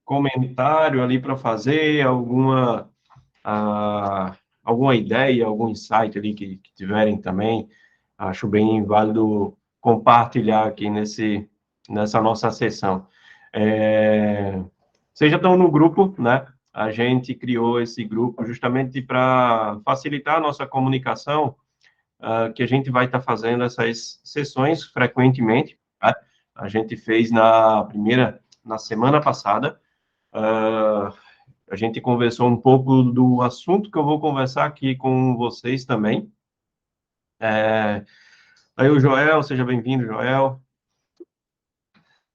comentário ali para fazer, ah, alguma ideia, algum insight ali que tiverem também, acho bem válido compartilhar aqui nessa nossa sessão. Vocês já estão no grupo, né? A gente criou esse grupo justamente para facilitar a nossa comunicação, que a gente vai estar fazendo essas sessões frequentemente, tá? A gente fez na semana passada, a gente conversou um pouco do assunto que eu vou conversar aqui com vocês também. Aí o Joel, seja bem-vindo, Joel.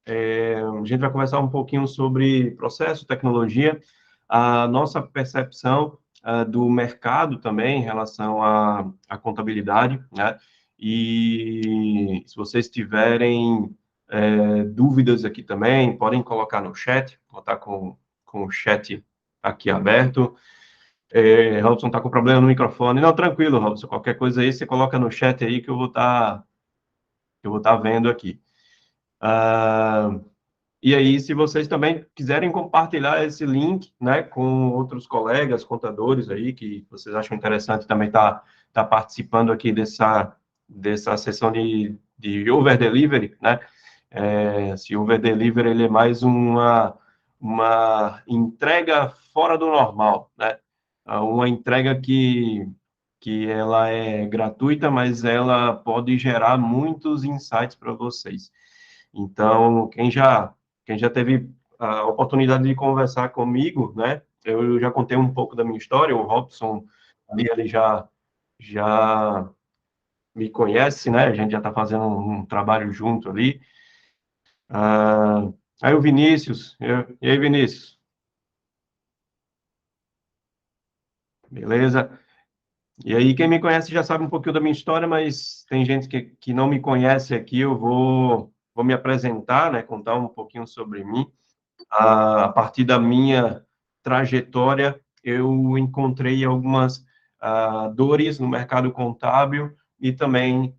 A gente vai conversar um pouquinho sobre processo, tecnologia, a nossa percepção do mercado também em relação à contabilidade, né? E se vocês tiverem dúvidas aqui também, podem colocar no chat, vou estar com o chat aqui aberto. Robson está com problema no microfone. Não, tranquilo, Robson, qualquer coisa aí você coloca no chat aí que eu vou estar vendo aqui. E aí, se vocês também quiserem compartilhar esse link, né, com outros colegas, contadores aí, que vocês acham interessante também tá participando aqui dessa sessão de over delivery, né? Esse over delivery, ele é mais uma entrega fora do normal, né? Uma entrega que ela é gratuita, mas ela pode gerar muitos insights para vocês. Então, quem já teve a oportunidade de conversar comigo, né? Eu já contei um pouco da minha história, o Robson ali, ele já me conhece, né? A gente já está fazendo um trabalho junto ali. Aí o Vinícius, e aí, Vinícius? Beleza? E aí, quem me conhece já sabe um pouquinho da minha história, mas tem gente que não me conhece aqui, eu vou me apresentar, né? Contar um pouquinho sobre mim. A partir da minha trajetória, eu encontrei algumas dores no mercado contábil e também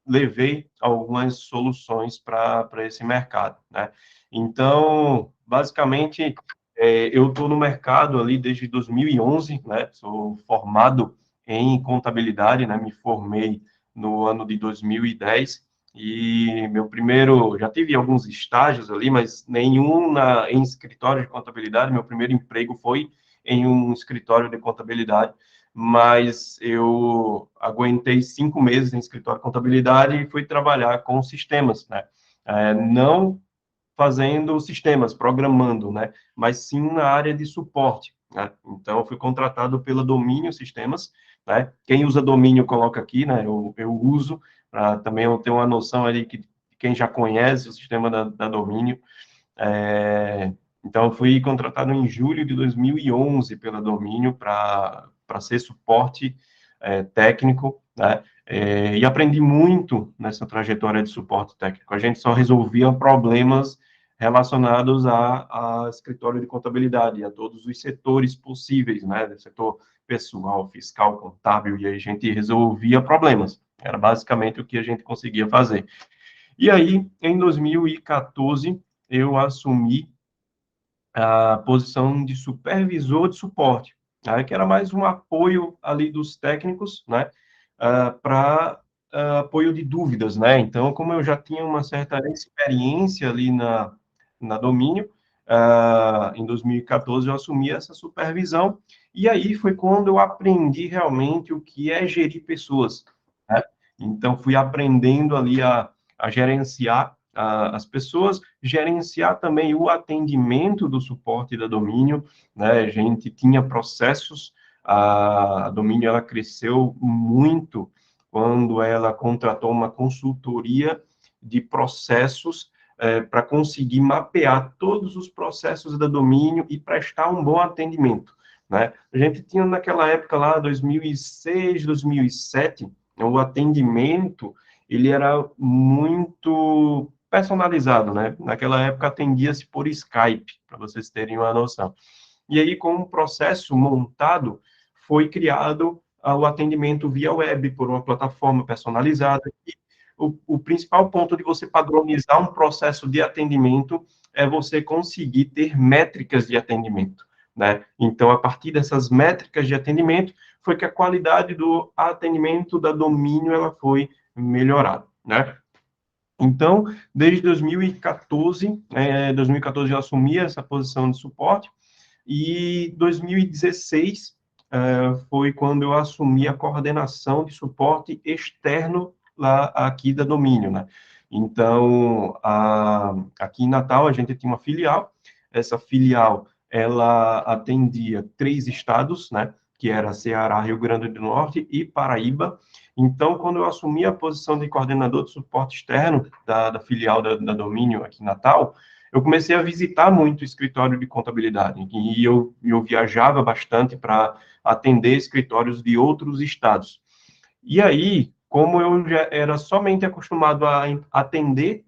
levei algumas soluções para esse mercado, né? Então, basicamente, eu estou no mercado ali desde 2011, né? Sou formado em contabilidade, né? Me formei no ano de 2010 e meu primeiro, já tive alguns estágios ali, mas nenhum em escritório de contabilidade. Meu primeiro emprego foi em um escritório de contabilidade, mas eu aguentei 5 meses em escritório de contabilidade e fui trabalhar com sistemas, né? Não fazendo sistemas, programando, né? Mas sim na área de suporte, né? Então, eu fui contratado pela Domínio Sistemas, né? Quem usa Domínio, coloca aqui, né? Eu uso, para também eu ter uma noção ali que quem já conhece o sistema da Domínio. Então, eu fui contratado em julho de 2011 pela Domínio para ser suporte técnico, né? E aprendi muito nessa trajetória de suporte técnico. A gente só resolvia problemas relacionados a escritório de contabilidade, a todos os setores possíveis, né? Setor pessoal, fiscal, contábil, e aí a gente resolvia problemas. Era basicamente o que a gente conseguia fazer. E aí, em 2014, eu assumi a posição de supervisor de suporte, né, que era mais um apoio ali dos técnicos, né, para apoio de dúvidas, né? Então, como eu já tinha uma certa experiência ali na Domínio, em 2014 eu assumi essa supervisão, e aí foi quando eu aprendi realmente o que é gerir pessoas, né? Então, fui aprendendo ali a gerenciar as pessoas, gerenciar também o atendimento do suporte da Domínio, né? A gente tinha processos, a Domínio ela cresceu muito quando ela contratou uma consultoria de processos para conseguir mapear todos os processos da Domínio e prestar um bom atendimento, né? A gente tinha naquela época lá, 2006, 2007, o atendimento ele era muito personalizado, né? Naquela época atendia-se por Skype, para vocês terem uma noção. E aí, com um processo montado, foi criado o atendimento via web, por uma plataforma personalizada, o principal ponto de você padronizar um processo de atendimento é você conseguir ter métricas de atendimento, né? Então, a partir dessas métricas de atendimento, foi que a qualidade do atendimento da Domínio, ela foi melhorada, né? Então, desde 2014, 2014 eu assumi essa posição de suporte, e 2016 foi quando eu assumi a coordenação de suporte externo lá aqui da Domínio, né? Então, aqui em Natal a gente tinha uma filial, essa filial, ela atendia 3 estados, né? Que era Ceará, Rio Grande do Norte e Paraíba. Então, quando eu assumi a posição de coordenador de suporte externo da filial da Domínio aqui em Natal, eu comecei a visitar muito o escritório de contabilidade, e eu viajava bastante para atender escritórios de outros estados. E aí, como eu já era somente acostumado a atender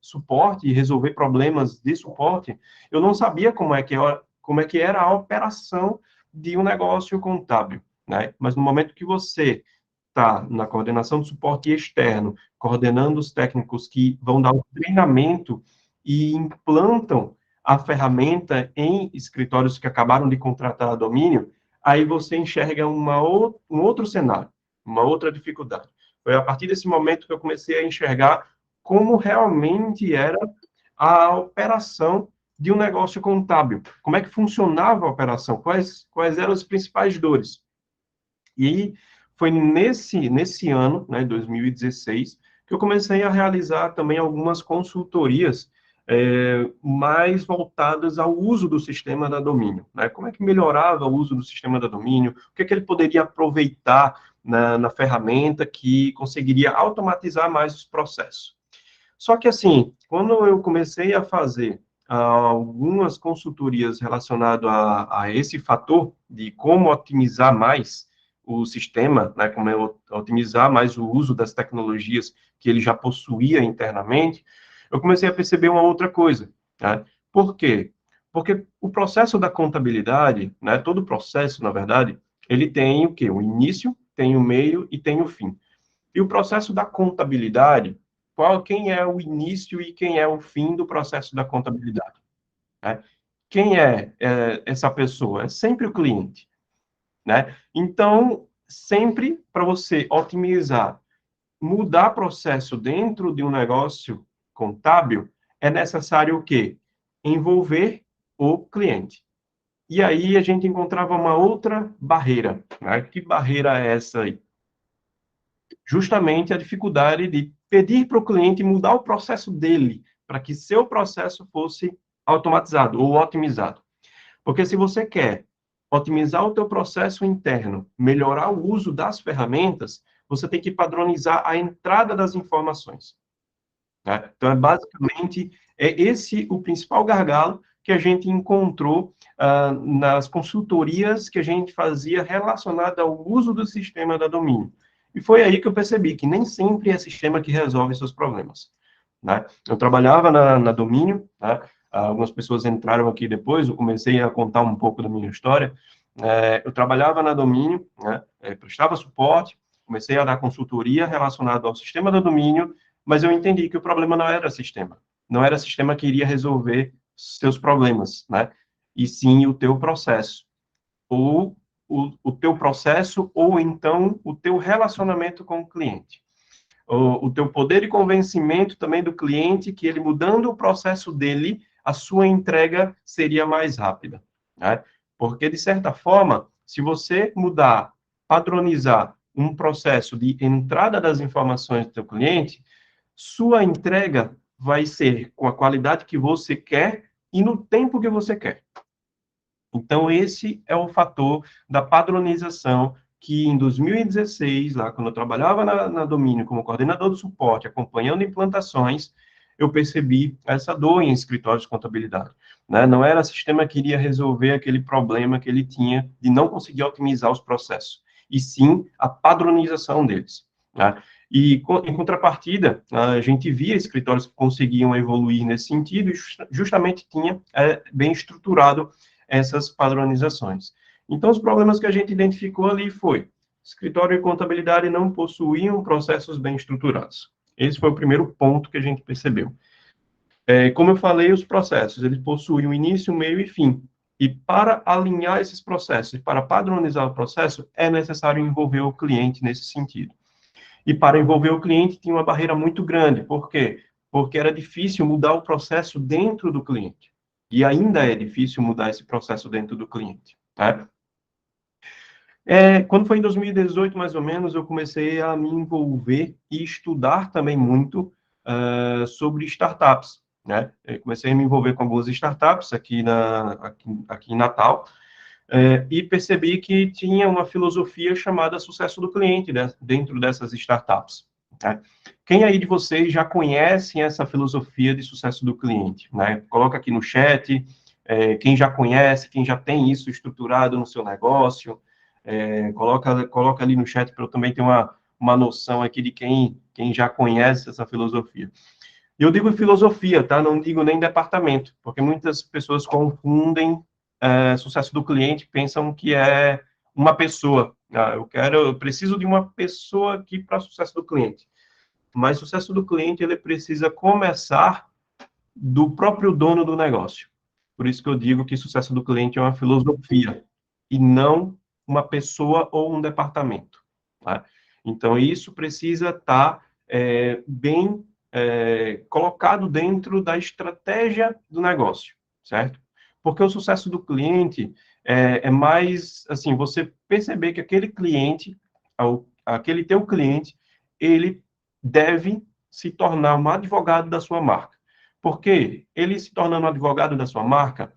suporte e resolver problemas de suporte, eu não sabia como é que era a operação de um negócio contábil, né? Mas no momento que você está na coordenação do suporte externo, coordenando os técnicos que vão dar o treinamento e implantam a ferramenta em escritórios que acabaram de contratar a Domínio, aí você enxerga um outro cenário, uma outra dificuldade. Foi a partir desse momento que eu comecei a enxergar como realmente era a operação de um negócio contábil, como é que funcionava a operação, quais eram as principais dores. E foi nesse ano, né, 2016, que eu comecei a realizar também algumas consultorias mais voltadas ao uso do sistema da Domínio, né? Como é que melhorava o uso do sistema da Domínio, o que é que ele poderia aproveitar na ferramenta que conseguiria automatizar mais os processos. Só que, assim, quando eu comecei a fazer algumas consultorias relacionadas a esse fator de como otimizar mais o sistema, né, como otimizar mais o uso das tecnologias que ele já possuía internamente, eu comecei a perceber uma outra coisa, né? Por quê? Porque o processo da contabilidade, né, todo o processo, na verdade, ele tem o quê? O início, tem o meio e tem o fim. E o processo da contabilidade, quem é o início e quem é o fim do processo da contabilidade, né? Quem é essa pessoa? É sempre o cliente, né? Então, sempre para você otimizar, mudar processo dentro de um negócio contábil, é necessário o quê? Envolver o cliente. E aí a gente encontrava uma outra barreira, né? Que barreira é essa aí? Justamente a dificuldade de pedir para o cliente mudar o processo dele, para que seu processo fosse automatizado ou otimizado. Porque se você quer otimizar o teu processo interno, melhorar o uso das ferramentas, você tem que padronizar a entrada das informações, né? Então, basicamente, é esse o principal gargalo que a gente encontrou nas consultorias que a gente fazia relacionada ao uso do sistema da Domínio. E foi aí que eu percebi que nem sempre é sistema que resolve seus problemas, né? Eu trabalhava na Domínio, né? Algumas pessoas entraram aqui depois, eu comecei a contar um pouco da minha história. Eu trabalhava na Domínio, né? Prestava suporte, comecei a dar consultoria relacionada ao sistema da Domínio, mas eu entendi que o problema não era sistema que iria resolver seus problemas, né? E sim o teu processo, ou o teu processo, ou então o teu relacionamento com o cliente. O teu poder de convencimento também do cliente, que ele mudando o processo dele, a sua entrega seria mais rápida, né? Porque, de certa forma, se você mudar, padronizar um processo de entrada das informações do teu cliente, sua entrega vai ser com a qualidade que você quer e no tempo que você quer. Então, esse é o fator da padronização que em 2016, lá quando eu trabalhava na Domínio como coordenador de suporte, acompanhando implantações, eu percebi essa dor em escritórios de contabilidade, né? Não era o sistema que iria resolver aquele problema que ele tinha de não conseguir otimizar os processos, e sim a padronização deles, né? E, em contrapartida, a gente via escritórios que conseguiam evoluir nesse sentido e justamente tinha bem estruturado essas padronizações. Então, os problemas que a gente identificou ali foi: escritório e contabilidade não possuíam processos bem estruturados. Esse foi o primeiro ponto que a gente percebeu. Como eu falei, os processos, eles possuem um início, meio e fim. E para alinhar esses processos, para padronizar o processo, é necessário envolver o cliente nesse sentido. E para envolver o cliente tinha uma barreira muito grande. Por quê? Porque era difícil mudar o processo dentro do cliente. E ainda é difícil mudar esse processo dentro do cliente. Tá? Quando foi em 2018, mais ou menos, eu comecei a me envolver e estudar também muito sobre startups. Né? Eu comecei a me envolver com algumas startups aqui em Natal, e percebi que tinha uma filosofia chamada sucesso do cliente, né, dentro dessas startups. Né? Quem aí de vocês já conhece essa filosofia de sucesso do cliente? Né? Coloca aqui no chat, quem já conhece, quem já tem isso estruturado no seu negócio, coloca ali no chat para eu também ter uma noção aqui de quem já conhece essa filosofia. Eu digo filosofia, tá? Não digo nem departamento, porque muitas pessoas confundem sucesso do cliente, pensam que é uma pessoa. Eu preciso de uma pessoa aqui para sucesso do cliente. Mas sucesso do cliente, ele precisa começar do próprio dono do negócio. Por isso que eu digo que sucesso do cliente é uma filosofia e não uma pessoa ou um departamento. Tá? Então, isso precisa estar bem colocado dentro da estratégia do negócio, certo? Porque o sucesso do cliente é mais, assim, você perceber que aquele cliente, aquele teu cliente, ele deve se tornar um advogado da sua marca. Porque ele se tornando um advogado da sua marca,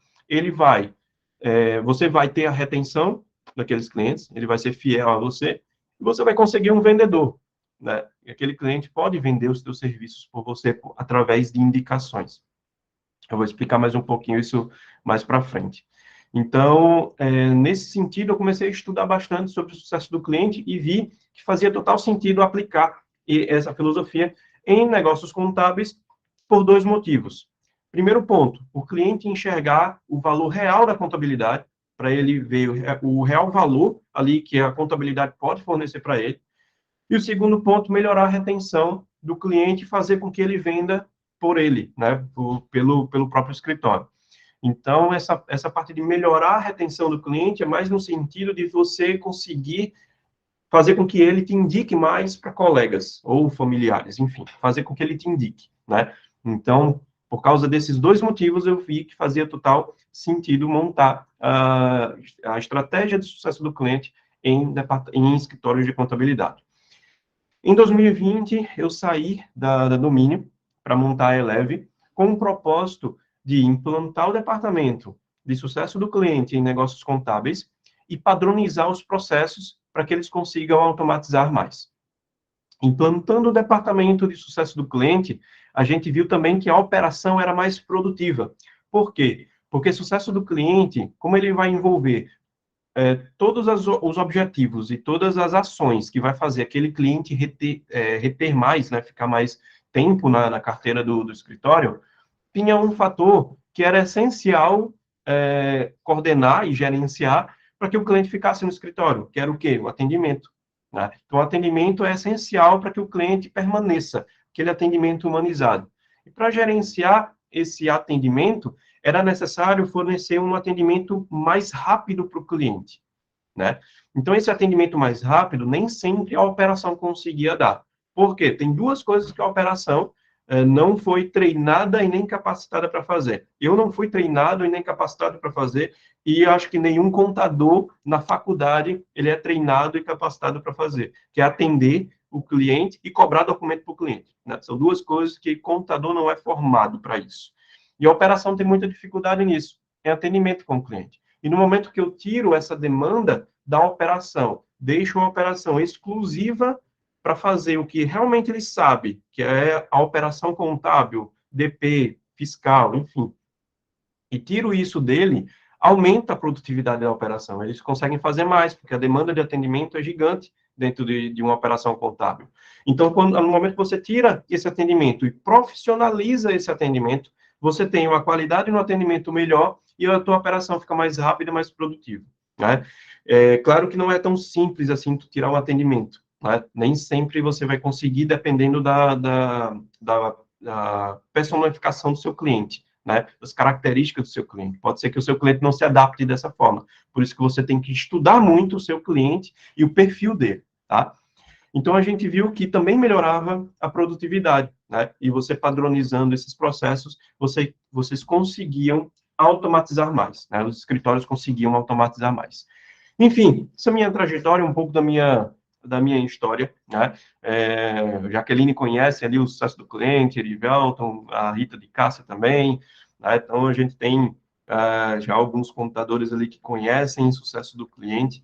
você vai ter a retenção daqueles clientes, ele vai ser fiel a você, e você vai conseguir um vendedor, né? E aquele cliente pode vender os seus serviços por você através de indicações. Eu vou explicar mais um pouquinho isso mais para frente. Então, nesse sentido, eu comecei a estudar bastante sobre o sucesso do cliente e vi que fazia total sentido aplicar essa filosofia em negócios contábeis por dois motivos. Primeiro ponto, o cliente enxergar o valor real da contabilidade, para ele ver o real valor ali que a contabilidade pode fornecer para ele. E o segundo ponto, melhorar a retenção do cliente e fazer com que ele venda por ele, né, pelo próprio escritório. Então, essa parte de melhorar a retenção do cliente é mais no sentido de você conseguir fazer com que ele te indique mais para colegas ou familiares, enfim, fazer com que ele te indique, né? Então, por causa desses dois motivos, eu vi que fazia total sentido montar a estratégia de sucesso do cliente em escritórios de contabilidade. Em 2020, eu saí da Domínio para montar a Eleve com o propósito de implantar o departamento de sucesso do cliente em negócios contábeis e padronizar os processos para que eles consigam automatizar mais. Implantando o departamento de sucesso do cliente, a gente viu também que a operação era mais produtiva. Por quê? Porque sucesso do cliente, como ele vai envolver todos os objetivos e todas as ações que vai fazer aquele cliente reter mais, né, ficar mais tempo na carteira do escritório, tinha um fator que era essencial coordenar e gerenciar para que o cliente ficasse no escritório, que era o quê? O atendimento. Né? Então, o atendimento é essencial para que o cliente permaneça, aquele atendimento humanizado. E para gerenciar esse atendimento, era necessário fornecer um atendimento mais rápido para o cliente. Né? Então, esse atendimento mais rápido, nem sempre a operação conseguia dar. Por quê? Tem duas coisas que a operação não foi treinada e nem capacitada para fazer. Eu não fui treinado e nem capacitado para fazer, e acho que nenhum contador na faculdade ele é treinado e capacitado para fazer, que é atender o cliente e cobrar documento para o cliente. Né? São duas coisas que contador não é formado para isso. E a operação tem muita dificuldade nisso, em atendimento com o cliente. E no momento que eu tiro essa demanda da operação, deixo a operação exclusiva para fazer o que realmente ele sabe, que é a operação contábil, DP, fiscal, enfim, e tiro isso dele, aumenta a produtividade da operação. Eles conseguem fazer mais, porque a demanda de atendimento é gigante dentro de uma operação contábil. Então, no momento que você tira esse atendimento e profissionaliza esse atendimento, você tem uma qualidade no atendimento melhor e a tua operação fica mais rápida e mais produtiva. Né? Claro que não é tão simples assim tu tirar um atendimento. né? Nem sempre você vai conseguir, dependendo da personificação do seu cliente, né? Das características do seu cliente. Pode ser que o seu cliente não se adapte dessa forma. Por isso que você tem que estudar muito o seu cliente e o perfil dele, tá? Então, a gente viu que também melhorava a produtividade, né? E você padronizando esses processos, vocês conseguiam automatizar mais, né? Os escritórios conseguiam automatizar mais. Enfim, essa é a minha trajetória, um pouco da minha história, né? Jaqueline conhece ali o sucesso do cliente, Erivelton, a Rita de Cássia também, né? Então, a gente tem já alguns computadores ali que conhecem o sucesso do cliente,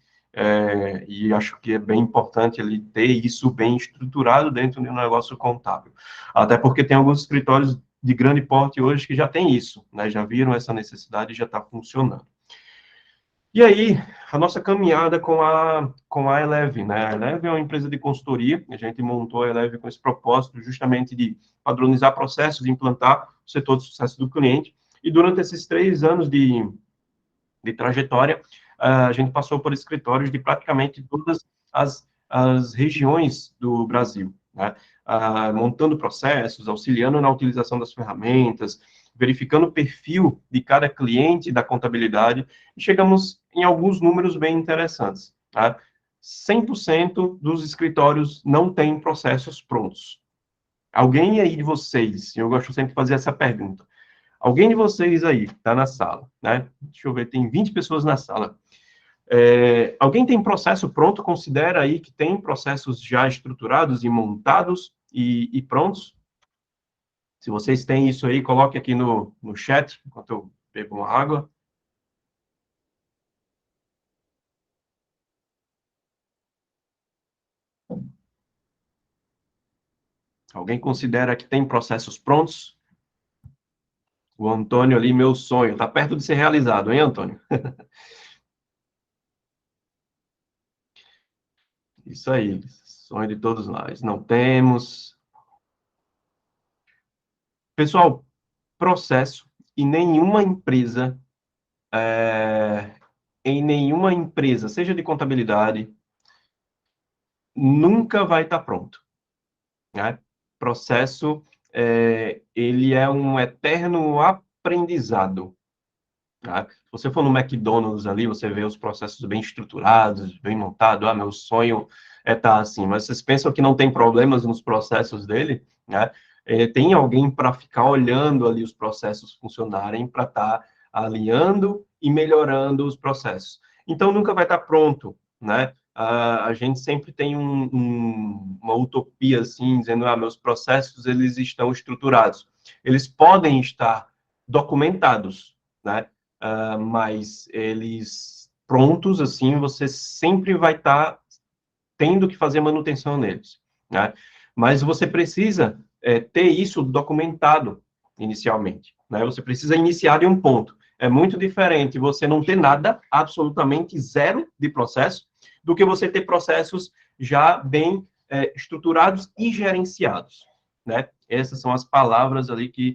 e acho que é bem importante ele ter isso bem estruturado dentro de um negócio contábil. Até porque tem alguns escritórios de grande porte hoje que já tem isso, né? Já viram essa necessidade e já está funcionando. E aí, a nossa caminhada com a Eleve, né? A Eleve é uma empresa de consultoria, a gente montou a Eleve com esse propósito justamente de padronizar processos, de implantar o setor de sucesso do cliente, e durante esses 3 anos de trajetória, a gente passou por escritórios de praticamente todas as regiões do Brasil, né? Montando processos, auxiliando na utilização das ferramentas, verificando o perfil de cada cliente da contabilidade, e chegamos em alguns números bem interessantes, tá? 100% dos escritórios não têm processos prontos. Alguém aí de vocês, eu gosto sempre de fazer essa pergunta, alguém de vocês aí está na sala, né? Deixa eu ver, tem 20 pessoas na sala. Alguém tem processo pronto? Considera aí que tem processos já estruturados e montados e prontos? Se vocês têm isso aí, coloque aqui no chat, enquanto eu bebo uma água. Alguém considera que tem processos prontos? O Antônio ali, meu sonho, está perto de ser realizado, hein, Antônio? Isso aí, sonho de todos nós. Não temos. Pessoal, processo e é, em nenhuma empresa, seja de contabilidade, nunca vai estar pronto, né? Processo, ele é um eterno aprendizado, tá? Se você for no McDonald's ali, você vê os processos bem estruturados, bem montados. Meu sonho é estar assim. Mas vocês pensam que não tem problemas nos processos dele, né? Tem alguém para ficar olhando ali os processos funcionarem, para estar alinhando e melhorando os processos. Então, nunca vai estar pronto, né? A gente sempre tem uma utopia, assim, dizendo, meus processos, eles estão estruturados. Eles podem estar documentados, né? Mas eles prontos, assim, você sempre vai estar tendo que fazer manutenção neles, né? Mas você precisa ter isso documentado inicialmente, né? Você precisa iniciar de um ponto. É muito diferente você não ter nada, absolutamente zero de processo, do que você ter processos já bem estruturados e gerenciados, né? Essas são as palavras ali que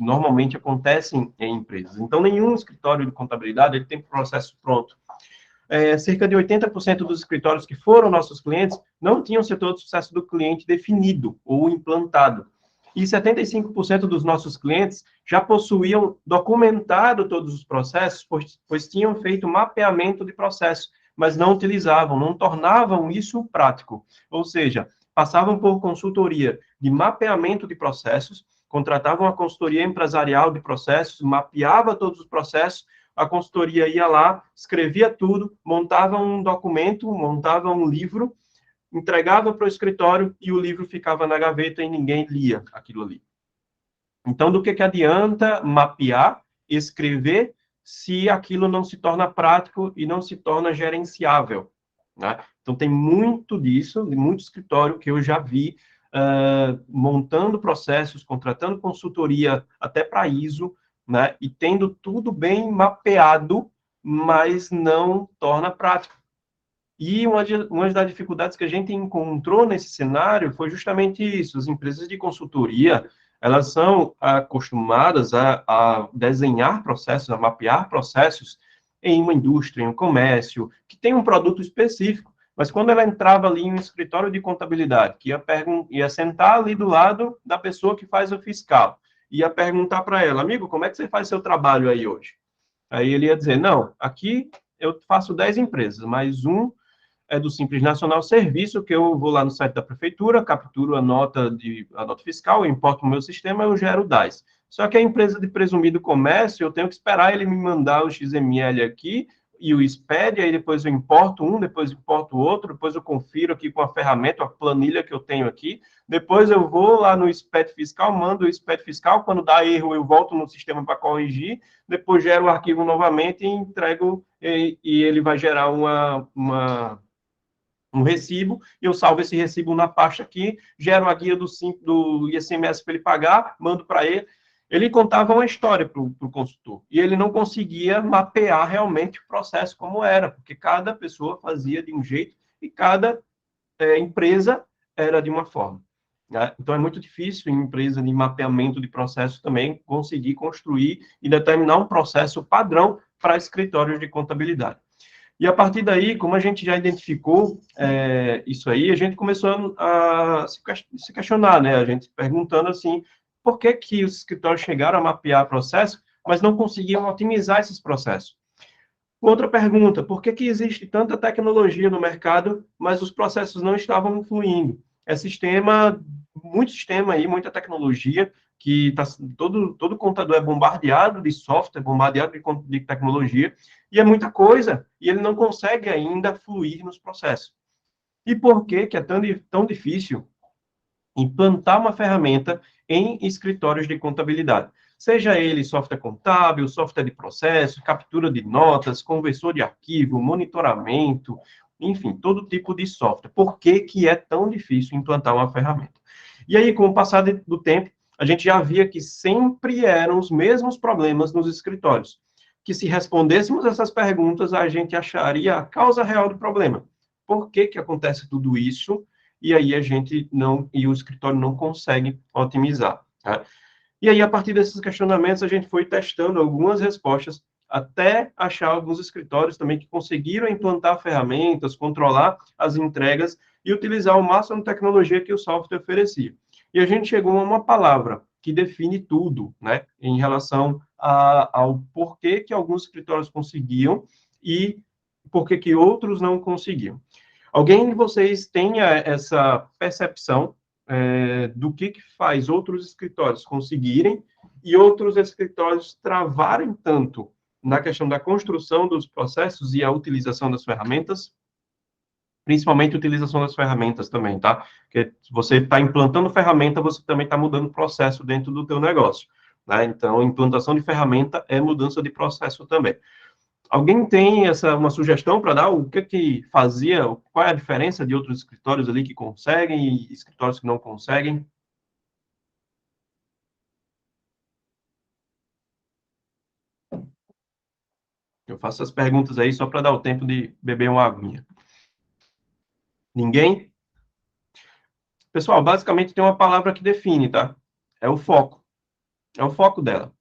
normalmente acontecem em empresas. Então, nenhum escritório de contabilidade ele tem processo pronto. Cerca de 80% dos escritórios que foram nossos clientes não tinham o setor de sucesso do cliente definido ou implantado. E 75% dos nossos clientes já possuíam documentado todos os processos, pois tinham feito mapeamento de processos, mas não utilizavam, não tornavam isso prático. Ou seja, passavam por consultoria de mapeamento de processos, contratavam uma consultoria empresarial de processos, mapeava todos os processos, a consultoria ia lá, escrevia tudo, montava um documento, montava um livro, entregava para o escritório e o livro ficava na gaveta e ninguém lia aquilo ali. Então, do que adianta mapear, escrever, se aquilo não se torna prático e não se torna gerenciável, né? Então, tem muito disso, de muito escritório que eu já vi montando processos, contratando consultoria até para ISO, né? E tendo tudo bem mapeado, mas não torna prático. E uma das dificuldades que a gente encontrou nesse cenário foi justamente isso. As empresas de consultoria, elas são acostumadas a desenhar processos, a mapear processos em uma indústria, em um comércio, que tem um produto específico, Mas quando ela entrava ali em um escritório de contabilidade, que ia sentar ali do lado da pessoa que faz o fiscal, ia perguntar para ela, amigo, como é que você faz seu trabalho aí hoje? Aí ele ia dizer, não, aqui eu faço 10 empresas, mas é do Simples Nacional Serviço, que eu vou lá no site da prefeitura, capturo a nota fiscal, eu importo no meu sistema e eu gero o DAS. Só que a empresa de presumido comércio, eu tenho que esperar ele me mandar o XML aqui e o SPED, aí depois eu importo um, depois importo outro, depois eu confiro aqui com a ferramenta, a planilha que eu tenho aqui, depois eu vou lá no SPED fiscal, mando o SPED fiscal, quando dá erro eu volto no sistema para corrigir, depois gero o arquivo novamente e entrego, e ele vai gerar um recibo, e eu salvo esse recibo na pasta aqui, gero a guia do ICMS para ele pagar, mando para ele. Ele contava uma história para o consultor, e ele não conseguia mapear realmente o processo como era, porque cada pessoa fazia de um jeito, e cada empresa era de uma forma. Né? Então, é muito difícil em empresa de mapeamento de processo também conseguir construir e determinar um processo padrão para escritórios de contabilidade. E a partir daí, como a gente já identificou isso aí, a gente começou a se questionar, né? A gente perguntando assim, por que que os escritórios chegaram a mapear processo, mas não conseguiam otimizar esses processos? Outra pergunta, por que que existe tanta tecnologia no mercado, mas os processos não estavam fluindo? É muito sistema aí, muita tecnologia, que todo contador é bombardeado de software, bombardeado de tecnologia, e é muita coisa, e ele não consegue ainda fluir nos processos. E por que que é tão difícil implantar uma ferramenta em escritórios de contabilidade? Seja ele software contábil, software de processo, captura de notas, conversor de arquivo, monitoramento, enfim, todo tipo de software. Por que que é tão difícil implantar uma ferramenta? E aí, com o passar do tempo, a gente já via que sempre eram os mesmos problemas nos escritórios. Que se respondêssemos essas perguntas, a gente acharia a causa real do problema. Por que que acontece tudo isso? E aí o escritório não consegue otimizar. Tá? E aí, a partir desses questionamentos, a gente foi testando algumas respostas até achar alguns escritórios também que conseguiram implantar ferramentas, controlar as entregas e utilizar o máximo de tecnologia que o software oferecia. E a gente chegou a uma palavra que define tudo, né, em relação ao porquê que alguns escritórios conseguiam e porquê que outros não conseguiam. Alguém de vocês tenha essa percepção do que faz outros escritórios conseguirem e outros escritórios travarem tanto na questão da construção dos processos e a utilização das ferramentas, principalmente a utilização das ferramentas também, tá? Porque se você está implantando ferramenta, você também está mudando o processo dentro do teu negócio, né? Então, implantação de ferramenta é mudança de processo também. Alguém tem uma sugestão para dar? O que fazia? Qual é a diferença de outros escritórios ali que conseguem e escritórios que não conseguem? Eu faço as perguntas aí só para dar o tempo de beber uma aguinha. Ninguém? Pessoal, basicamente tem uma palavra que define, tá? É o foco. É o foco dela.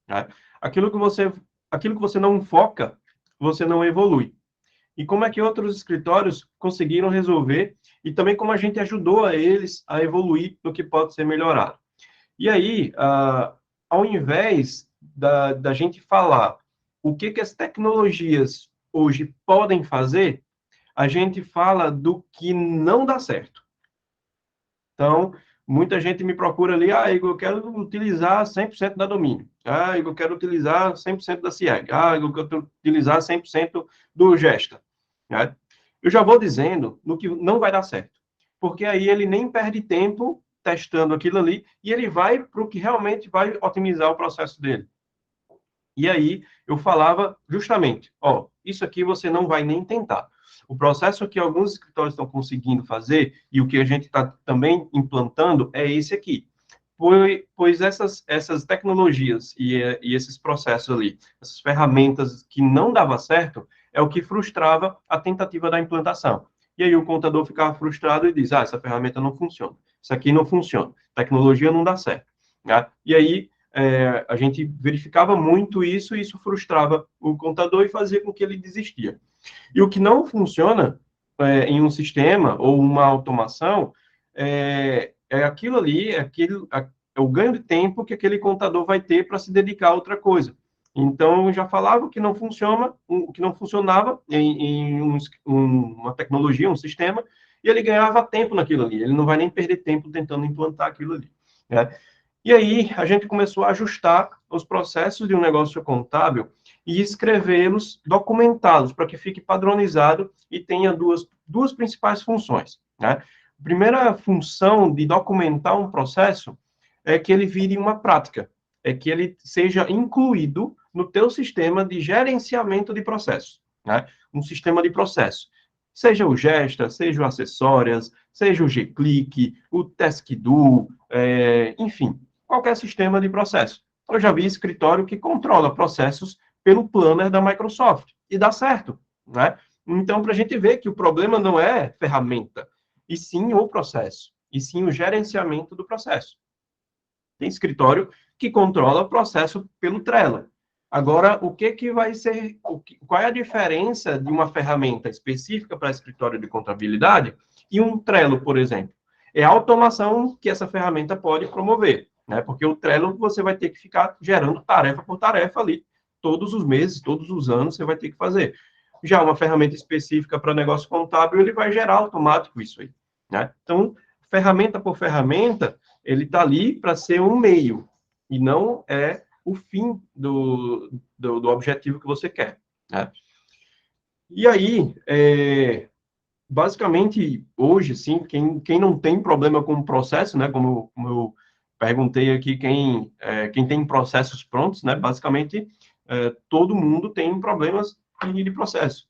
Tá? Aquilo que você, aquilo que você não foca, você não evolui. E como é que outros escritórios conseguiram resolver e também como a gente ajudou a eles a evoluir no que pode ser melhorado. E aí, ao invés da gente falar o que as tecnologias hoje podem fazer, a gente fala do que não dá certo. Então, muita gente me procura ali, Igor, eu quero utilizar 100% da domínio. Igor, eu quero utilizar 100% da CIEG. Igor, eu quero utilizar 100% do Gesta. Né? Eu já vou dizendo no que não vai dar certo. Porque aí ele nem perde tempo testando aquilo ali e ele vai para o que realmente vai otimizar o processo dele. E aí eu falava justamente, isso aqui você não vai nem tentar. O processo que alguns escritórios estão conseguindo fazer e o que a gente está também implantando é esse aqui. Pois essas tecnologias e esses processos ali, essas ferramentas que não dava certo, é o que frustrava a tentativa da implantação. E aí o contador ficava frustrado e diz, essa ferramenta não funciona, isso aqui não funciona, tecnologia não dá certo. Né? E aí a gente verificava muito isso e isso frustrava o contador e fazia com que ele desistia. E o que não funciona em um sistema ou uma automação, aquilo ali, é o ganho de tempo que aquele contador vai ter para se dedicar a outra coisa. Então, eu já falava que não funciona, que não funcionava uma tecnologia, um sistema, e ele ganhava tempo naquilo ali. Ele não vai nem perder tempo tentando implantar aquilo ali, né? E aí, a gente começou a ajustar os processos de um negócio contábil e escrevê-los, documentá-los, para que fique padronizado e tenha duas principais funções, né? A primeira função de documentar um processo é que ele vire uma prática, é que ele seja incluído no teu sistema de gerenciamento de processos, né? Um sistema de processo. Seja o Gesta, seja o Acessórias, seja o G-Click, o TaskDo, enfim, qualquer sistema de processo. Eu já vi escritório que controla processos pelo planner da Microsoft, e dá certo, né? Então, para a gente ver que o problema não é ferramenta, e sim o processo, e sim o gerenciamento do processo. Tem escritório que controla o processo pelo Trello. Agora, o que que vai ser, qual é a diferença de uma ferramenta específica para escritório de contabilidade e um Trello, por exemplo? É a automação que essa ferramenta pode promover, né? Porque o Trello você vai ter que ficar gerando tarefa por tarefa ali, todos os meses, todos os anos você vai ter que fazer. Já uma ferramenta específica para negócio contábil, ele vai gerar automático isso aí, né? Então, ferramenta por ferramenta, ele está ali para ser um meio, e não é o fim do objetivo que você quer, né? E aí, basicamente, hoje, sim, quem não tem problema com o processo, né, como eu perguntei aqui, quem tem processos prontos, né, basicamente, todo mundo tem problemas de processo.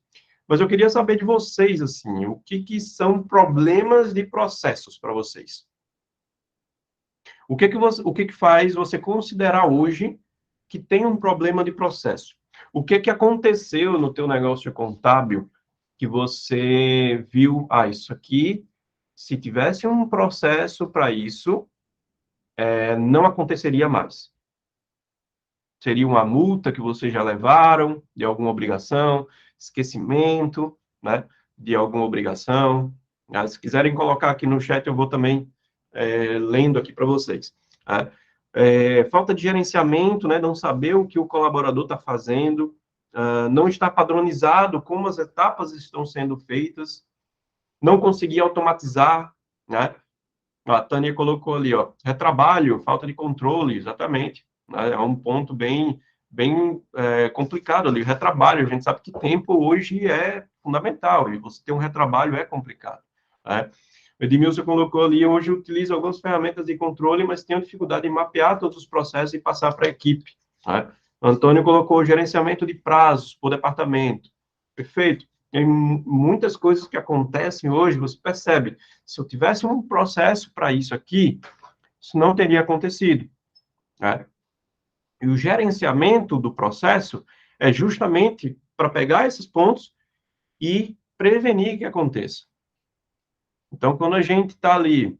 Mas eu queria saber de vocês, assim, o que são problemas de processos para vocês? O que que faz você considerar hoje que tem um problema de processo? O que que aconteceu no teu negócio contábil que você viu, isso aqui, se tivesse um processo para isso, não aconteceria mais. Seria uma multa que vocês já levaram, de alguma obrigação, esquecimento, né, de alguma obrigação. Se quiserem colocar aqui no chat, eu vou também lendo aqui para vocês. Tá? Falta de gerenciamento, né, não saber o que o colaborador está fazendo, não está padronizado como as etapas estão sendo feitas, não conseguir automatizar, né? A Tânia colocou ali, ó, retrabalho, falta de controle, exatamente, né? É um ponto bem complicado ali, retrabalho, a gente sabe que tempo hoje é fundamental, e você ter um retrabalho é complicado, né? O Edmilson colocou ali, hoje utilizo algumas ferramentas de controle, mas tenho dificuldade em mapear todos os processos e passar para a equipe, né? Antônio colocou gerenciamento de prazos por departamento. Perfeito. Tem muitas coisas que acontecem hoje, você percebe, se eu tivesse um processo para isso aqui, isso não teria acontecido, né? E o gerenciamento do processo é justamente para pegar esses pontos e prevenir que aconteça. Então, quando a gente está ali,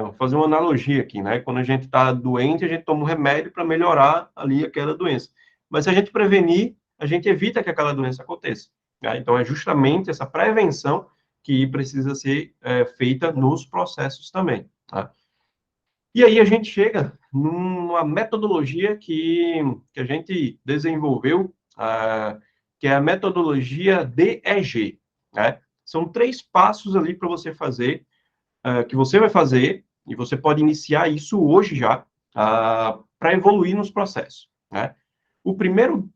vou fazer uma analogia aqui, né? Quando a gente está doente, a gente toma um remédio para melhorar ali aquela doença. Mas se a gente prevenir, a gente evita que aquela doença aconteça, né? Então, é justamente essa prevenção que precisa ser feita nos processos também, tá? E aí a gente chega numa metodologia que a gente desenvolveu, que é a metodologia DEG, né? São 3 passos ali para você fazer, que você vai fazer, e você pode iniciar isso hoje já, para evoluir nos processos, né? O primeiro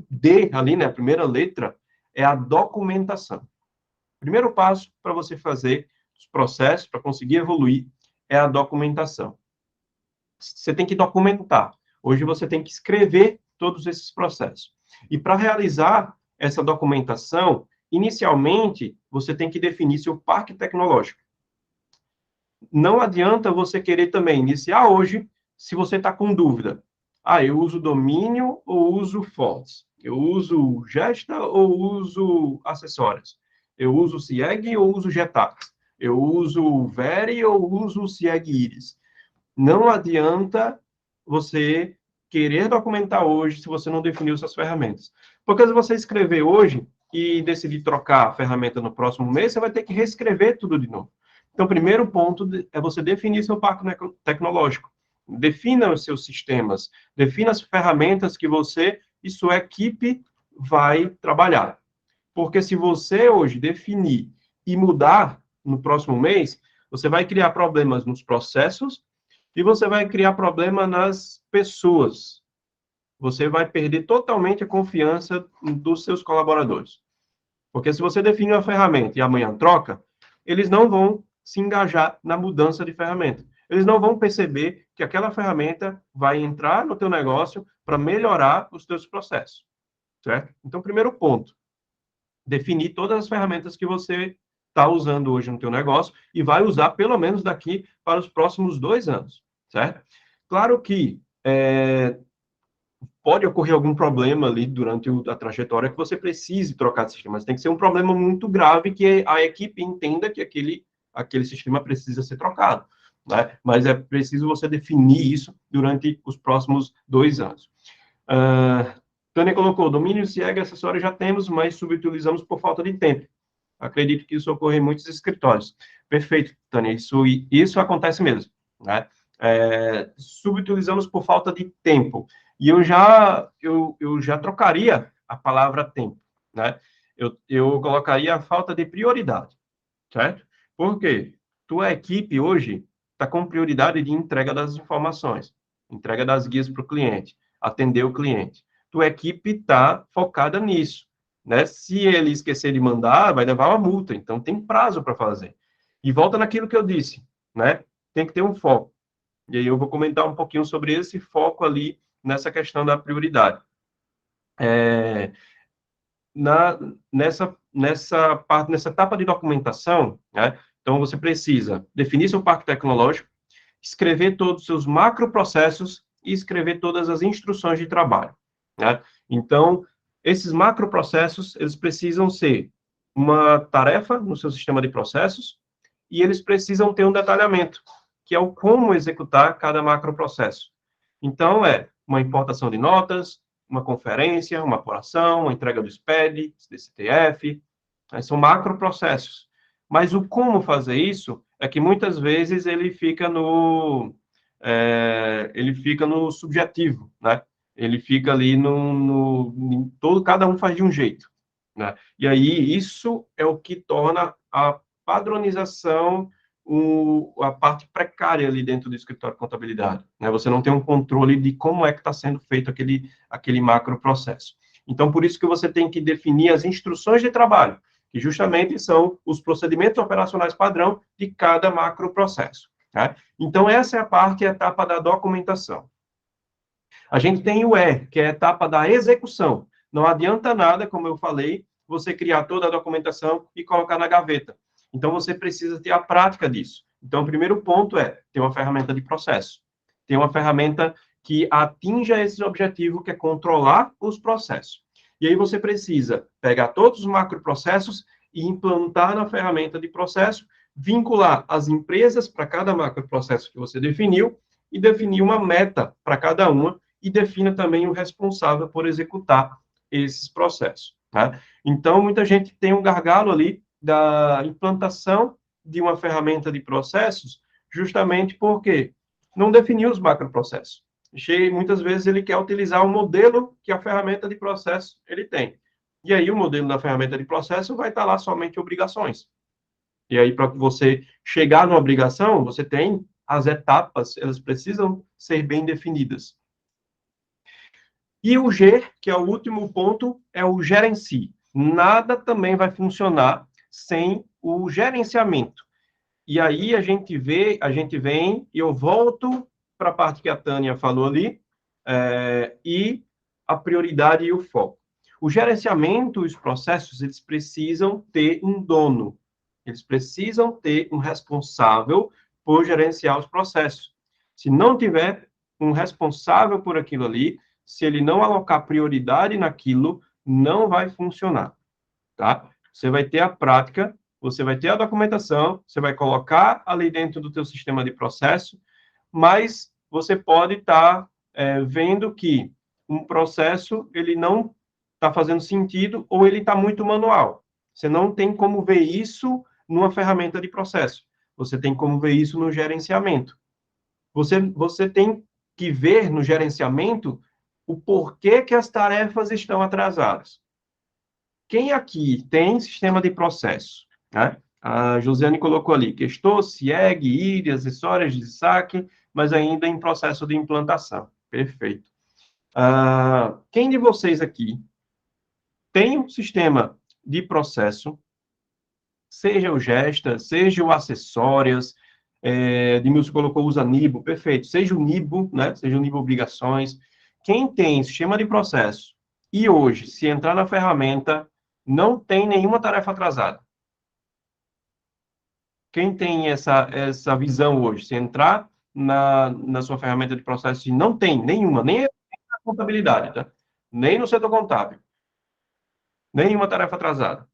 D ali, né, a primeira letra, é a documentação. O primeiro passo para você fazer os processos, para conseguir evoluir, é a documentação. Você tem que documentar. Hoje você tem que escrever todos esses processos. E para realizar essa documentação, inicialmente, você tem que definir seu parque tecnológico. Não adianta você querer também iniciar hoje, se você está com dúvida. Eu uso domínio ou uso fontes? Eu uso Gesta ou uso acessórios? Eu uso CIEG ou uso Getax? Eu uso Veri ou uso CIEG Iris? Não adianta você querer documentar hoje se você não definiu suas ferramentas. Porque se você escrever hoje, e decidir trocar a ferramenta no próximo mês, você vai ter que reescrever tudo de novo. Então, o primeiro ponto é você definir seu parque tecnológico. Defina os seus sistemas, defina as ferramentas que você e sua equipe vai trabalhar. Porque se você hoje definir e mudar no próximo mês, você vai criar problemas nos processos e você vai criar problema nas pessoas. Você vai perder totalmente a confiança dos seus colaboradores. Porque se você define uma ferramenta e amanhã troca, eles não vão se engajar na mudança de ferramenta. Eles não vão perceber que aquela ferramenta vai entrar no teu negócio para melhorar os teus processos, certo? Então, primeiro ponto, definir todas as ferramentas que você está usando hoje no teu negócio e vai usar pelo menos daqui para os próximos 2 anos, certo? Claro que pode ocorrer algum problema ali durante a trajetória que você precise trocar de sistema, mas tem que ser um problema muito grave que a equipe entenda que aquele sistema precisa ser trocado, né? Mas é preciso você definir isso durante os próximos 2 anos. Tânia colocou, domínio CIEG acessório já temos, mas subutilizamos por falta de tempo. Acredito que isso ocorre em muitos escritórios. Perfeito, Tânia, isso acontece mesmo, né? Subutilizamos por falta de tempo. E eu já trocaria a palavra tempo, né? Eu colocaria a falta de prioridade, certo? Por quê? Tua equipe hoje está com prioridade de entrega das informações, entrega das guias para o cliente, atender o cliente. Tua equipe está focada nisso, né? Se ele esquecer de mandar, vai levar uma multa, então tem prazo para fazer. E volta naquilo que eu disse, né? Tem que ter um foco. E aí eu vou comentar um pouquinho sobre esse foco ali nessa questão da prioridade. Nessa etapa de documentação, né? Então você precisa definir seu parque tecnológico, escrever todos os seus macroprocessos e escrever todas as instruções de trabalho, né? Então, esses macroprocessos, eles precisam ser uma tarefa no seu sistema de processos e eles precisam ter um detalhamento, que é o como executar cada macroprocesso. Então, é uma importação de notas, uma conferência, uma apuração, uma entrega do SPED, DCTF, são macroprocessos. Mas o como fazer isso é que muitas vezes ele fica no subjetivo, né? Ele fica ali cada um faz de um jeito, né? E aí isso é o que torna a padronização a parte precária ali dentro do escritório de contabilidade, né? Você não tem um controle de como é que está sendo feito aquele macro processo. Então, por isso que você tem que definir as instruções de trabalho, que justamente são os procedimentos operacionais padrão de cada macro processo, né? Então, essa é a etapa da documentação. A gente tem o E, que é a etapa da execução. Não adianta nada, como eu falei, você criar toda a documentação e colocar na gaveta. Então, você precisa ter a prática disso. Então, o primeiro ponto é ter uma ferramenta de processo. Ter uma ferramenta que atinja esse objetivo, que é controlar os processos. E aí você precisa pegar todos os macroprocessos e implantar na ferramenta de processo, vincular as empresas para cada macroprocesso que você definiu e definir uma meta para cada uma e defina também o responsável por executar esses processos, tá? Então, muita gente tem um gargalo ali da implantação de uma ferramenta de processos, justamente porque não definiu os macroprocessos. Muitas vezes ele quer utilizar o modelo que a ferramenta de processo ele tem. E aí o modelo da ferramenta de processo vai estar lá somente obrigações. E aí, para você chegar numa obrigação, você tem as etapas, elas precisam ser bem definidas. E o G, que é o último ponto, é o gerencie. Nada também vai funcionar sem o gerenciamento. E aí a gente vem, e eu volto para a parte que a Tânia falou ali, e a prioridade e o foco. O gerenciamento e os processos, eles precisam ter um dono. Eles precisam ter um responsável por gerenciar os processos. Se não tiver um responsável por aquilo ali, se ele não alocar prioridade naquilo, não vai funcionar, tá? Você vai ter a prática, você vai ter a documentação, você vai colocar ali dentro do teu sistema de processo, mas você pode estar vendo que um processo, ele não está fazendo sentido ou ele está muito manual. Você não tem como ver isso numa ferramenta de processo. Você tem como ver isso no gerenciamento. Você tem que ver no gerenciamento o porquê que as tarefas estão atrasadas. Quem aqui tem sistema de processo, né? A Josiane colocou ali, Questor, CIEG, IRI, acessórias de saque, mas ainda em processo de implantação. Perfeito. Quem de vocês aqui tem um sistema de processo, seja o Gesta, seja o Acessórias, Edmilson colocou usa Nibo, perfeito, seja o Nibo, né, seja o Nibo Obrigações, quem tem sistema de processo e hoje, se entrar na ferramenta, não tem nenhuma tarefa atrasada. Quem tem essa visão hoje, se entrar na sua ferramenta de processo e não tem nenhuma, nem na contabilidade, tá? Nem no setor contábil, nenhuma tarefa atrasada.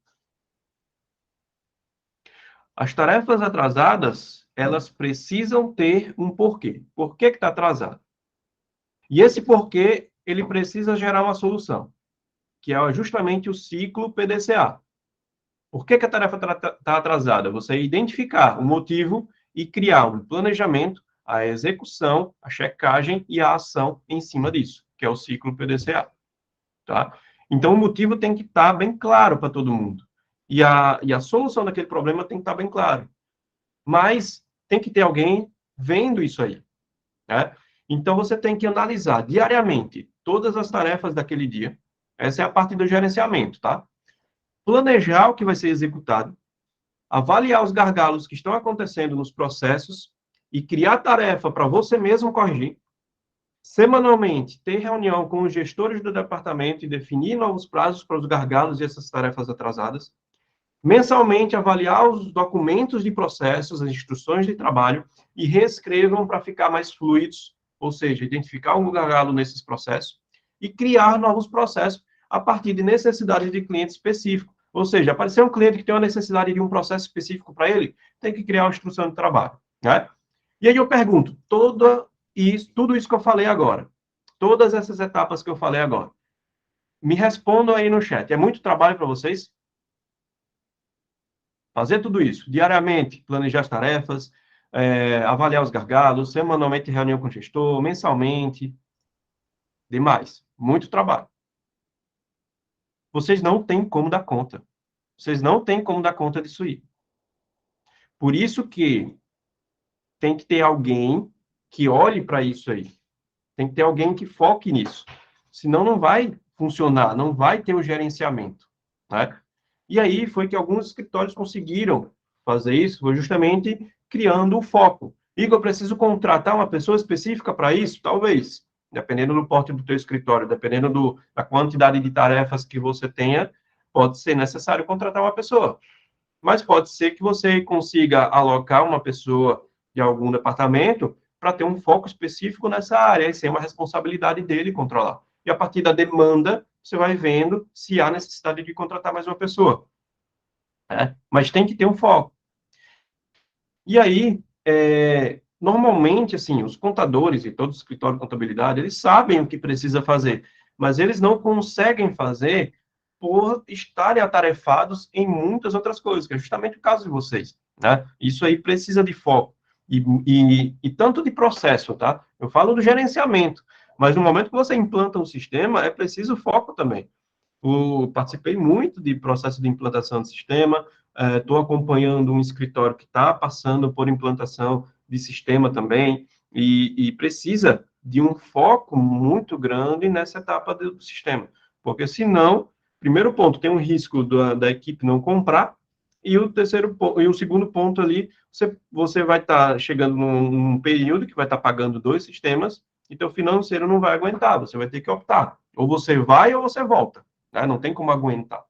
As tarefas atrasadas, elas precisam ter um porquê. Por que está atrasado? E esse porquê, ele precisa gerar uma solução, que é justamente o ciclo PDCA. Por que a tarefa está atrasada? Você identificar o motivo e criar um planejamento, a execução, a checagem e a ação em cima disso, que é o ciclo PDCA. Tá? Então, o motivo tem que estar bem claro para todo mundo. E a solução daquele problema tem que estar bem claro. Mas tem que ter alguém vendo isso aí, né? Então, você tem que analisar diariamente todas as tarefas daquele dia. Essa é a parte do gerenciamento, tá? Planejar o que vai ser executado, avaliar os gargalos que estão acontecendo nos processos e criar tarefa para você mesmo corrigir. Semanalmente, ter reunião com os gestores do departamento e definir novos prazos para os gargalos e essas tarefas atrasadas. Mensalmente, avaliar os documentos de processos, as instruções de trabalho e reescrevam para ficar mais fluidos, ou seja, identificar um gargalo nesses processos e criar novos processos a partir de necessidades de cliente específico. Ou seja, aparecer um cliente que tem uma necessidade de um processo específico para ele, tem que criar uma instrução de trabalho, né? E aí eu pergunto, tudo isso que eu falei agora, todas essas etapas que eu falei agora, me respondam aí no chat. É muito trabalho para vocês? Fazer tudo isso diariamente, planejar as tarefas, avaliar os gargalos, semanalmente reunião com o gestor, mensalmente, demais. Muito trabalho. Vocês não têm como dar conta. Vocês não têm como dar conta disso aí. Por isso que tem que ter alguém que olhe para isso aí. Tem que ter alguém que foque nisso. Senão não vai funcionar, não vai ter o gerenciamento, né? E aí foi que alguns escritórios conseguiram fazer isso, foi justamente criando o foco. Igor, eu preciso contratar uma pessoa específica para isso? Talvez. Dependendo do porte do teu escritório, dependendo da quantidade de tarefas que você tenha, pode ser necessário contratar uma pessoa. Mas pode ser que você consiga alocar uma pessoa de algum departamento para ter um foco específico nessa área, e ser uma responsabilidade dele controlar. E a partir da demanda, você vai vendo se há necessidade de contratar mais uma pessoa. Né? Mas tem que ter um foco. E aí, normalmente, assim, os contadores e todo o escritório de contabilidade, eles sabem o que precisa fazer, mas eles não conseguem fazer por estarem atarefados em muitas outras coisas, que é justamente o caso de vocês, né? Isso aí precisa de foco. E tanto de processo, tá? Eu falo do gerenciamento, mas no momento que você implanta um sistema, é preciso foco também. Participei muito de processo de implantação de sistema, estou acompanhando um escritório que está passando por implantação de sistema também, e precisa de um foco muito grande nessa etapa do sistema, porque senão, primeiro ponto, tem um risco da equipe não comprar, e o segundo ponto ali, você vai estar chegando num período que vai estar pagando dois sistemas, e teu financeiro não vai aguentar, você vai ter que optar, ou você vai ou você volta, né? Não tem como aguentar.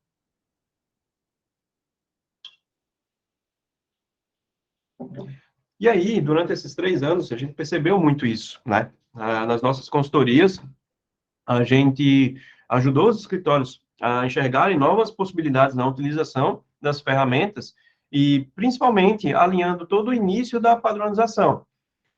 E aí, durante esses 3 anos, a gente percebeu muito isso, né? Nas nossas consultorias, a gente ajudou os escritórios a enxergarem novas possibilidades na utilização das ferramentas e, principalmente, alinhando todo o início da padronização.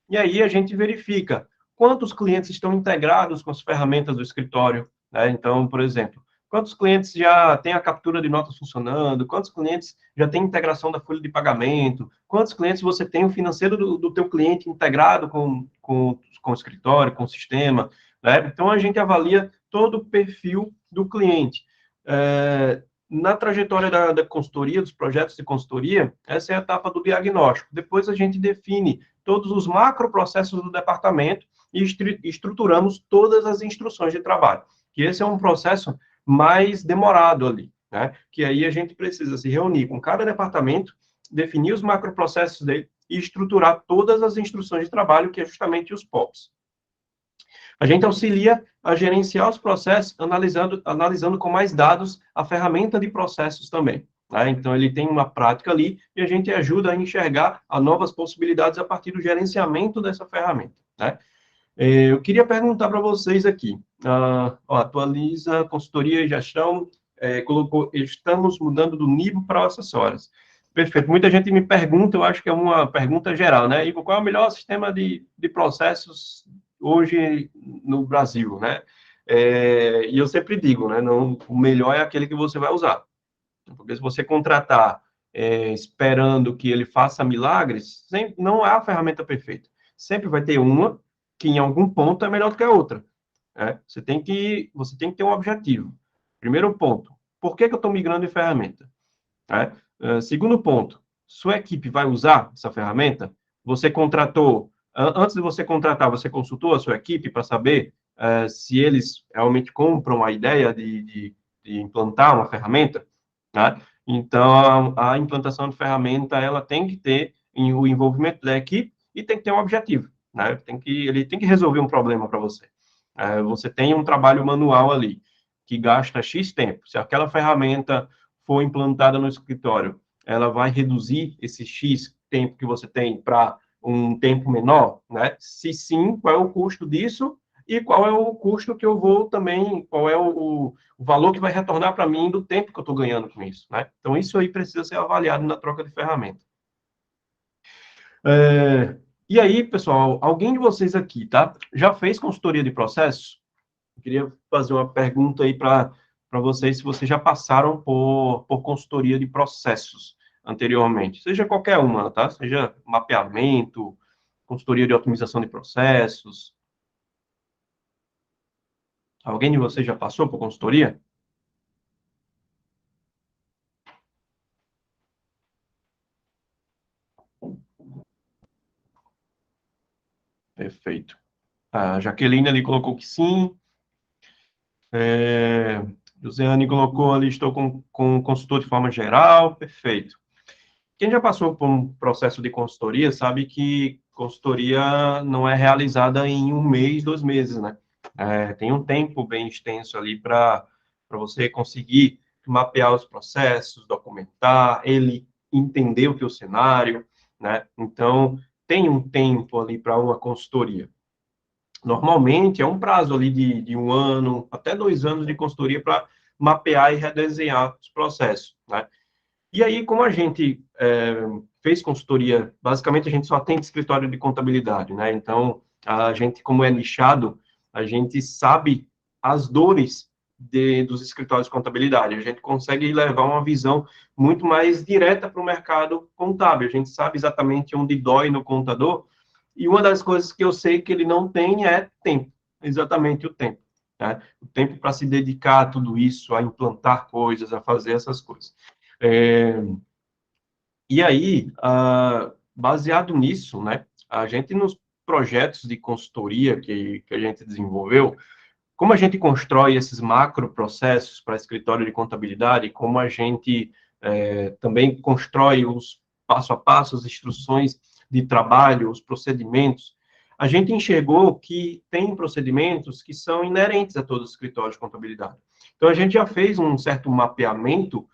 E aí a gente verifica quantos clientes estão integrados com as ferramentas do escritório, né? Então, por exemplo, quantos clientes já têm a captura de notas funcionando, quantos clientes já têm integração da folha de pagamento, quantos clientes você tem o financeiro do teu cliente integrado com o escritório, com o sistema, né? Então, a gente avalia todo o perfil do cliente. Na trajetória da consultoria, dos projetos de consultoria, essa é a etapa do diagnóstico. Depois a gente define todos os macroprocessos do departamento e estruturamos todas as instruções de trabalho. Que esse é um processo mais demorado ali, né? Que aí a gente precisa se reunir com cada departamento, definir os macroprocessos dele e estruturar todas as instruções de trabalho, que é justamente os POPs. A gente auxilia a gerenciar os processos, analisando com mais dados a ferramenta de processos também. Né? Então, ele tem uma prática ali e a gente ajuda a enxergar as novas possibilidades a partir do gerenciamento dessa ferramenta. Né? Eu queria perguntar para vocês aqui, atualiza consultoria e gestão, colocou, estamos mudando do nível para acessórios. Perfeito. Muita gente me pergunta, eu acho que é uma pergunta geral, né? Igor, qual é o melhor sistema de processos hoje no Brasil, né? E eu sempre digo, né? Não, o melhor é aquele que você vai usar. Porque se você contratar esperando que ele faça milagres, não é a ferramenta perfeita. Sempre vai ter uma que em algum ponto é melhor do que a outra. Né? Você tem que ter um objetivo. Primeiro ponto, por que eu estou migrando de ferramenta? Né? Segundo ponto, sua equipe vai usar essa ferramenta? Você contratou, antes de você contratar, você consultou a sua equipe para saber se eles realmente compram a ideia de implantar uma ferramenta? Né? Então, a implantação de ferramenta, ela tem que ter o envolvimento da equipe e tem que ter um objetivo. Né? Ele tem que resolver um problema para você. Você tem um trabalho manual ali, que gasta X tempo. Se aquela ferramenta for implantada no escritório, ela vai reduzir esse X tempo que você tem para um tempo menor, né? Se sim, qual é o custo disso e qual é o custo que eu vou também, qual é o valor que vai retornar para mim do tempo que eu estou ganhando com isso, né? Então, isso aí precisa ser avaliado na troca de ferramenta. E aí, pessoal, alguém de vocês aqui, tá? Já fez consultoria de processo? Eu queria fazer uma pergunta aí para vocês, se vocês já passaram por consultoria de processos anteriormente. Seja qualquer uma, tá? Seja mapeamento, consultoria de otimização de processos. Alguém de vocês já passou por consultoria? Perfeito. A Jaqueline ali colocou que sim. É, Josiane colocou ali, estou com consultor de forma geral. Perfeito. Quem já passou por um processo de consultoria sabe que consultoria não é realizada em um mês, 2 meses, né? Tem um tempo bem extenso ali para você conseguir mapear os processos, documentar, ele entender o teu cenário, né? Então, tem um tempo ali para uma consultoria. Normalmente, é um prazo ali de 1 ano, até 2 anos de consultoria para mapear e redesenhar os processos, né? E aí, como a gente fez consultoria, basicamente a gente só atende escritório de contabilidade, né? Então, a gente, como é nichado, a gente sabe as dores dos escritórios de contabilidade. A gente consegue levar uma visão muito mais direta para o mercado contábil. A gente sabe exatamente onde dói no contador. E uma das coisas que eu sei que ele não tem é tempo, exatamente o tempo. Né? O tempo para se dedicar a tudo isso, a implantar coisas, a fazer essas coisas. É, e aí, baseado nisso, né, a gente nos projetos de consultoria que a gente desenvolveu, como a gente constrói esses macro processos para escritório de contabilidade, como a gente também constrói os passo a passo, as instruções de trabalho, os procedimentos, a gente enxergou que tem procedimentos que são inerentes a todos os escritórios de contabilidade. Então, a gente já fez um certo mapeamento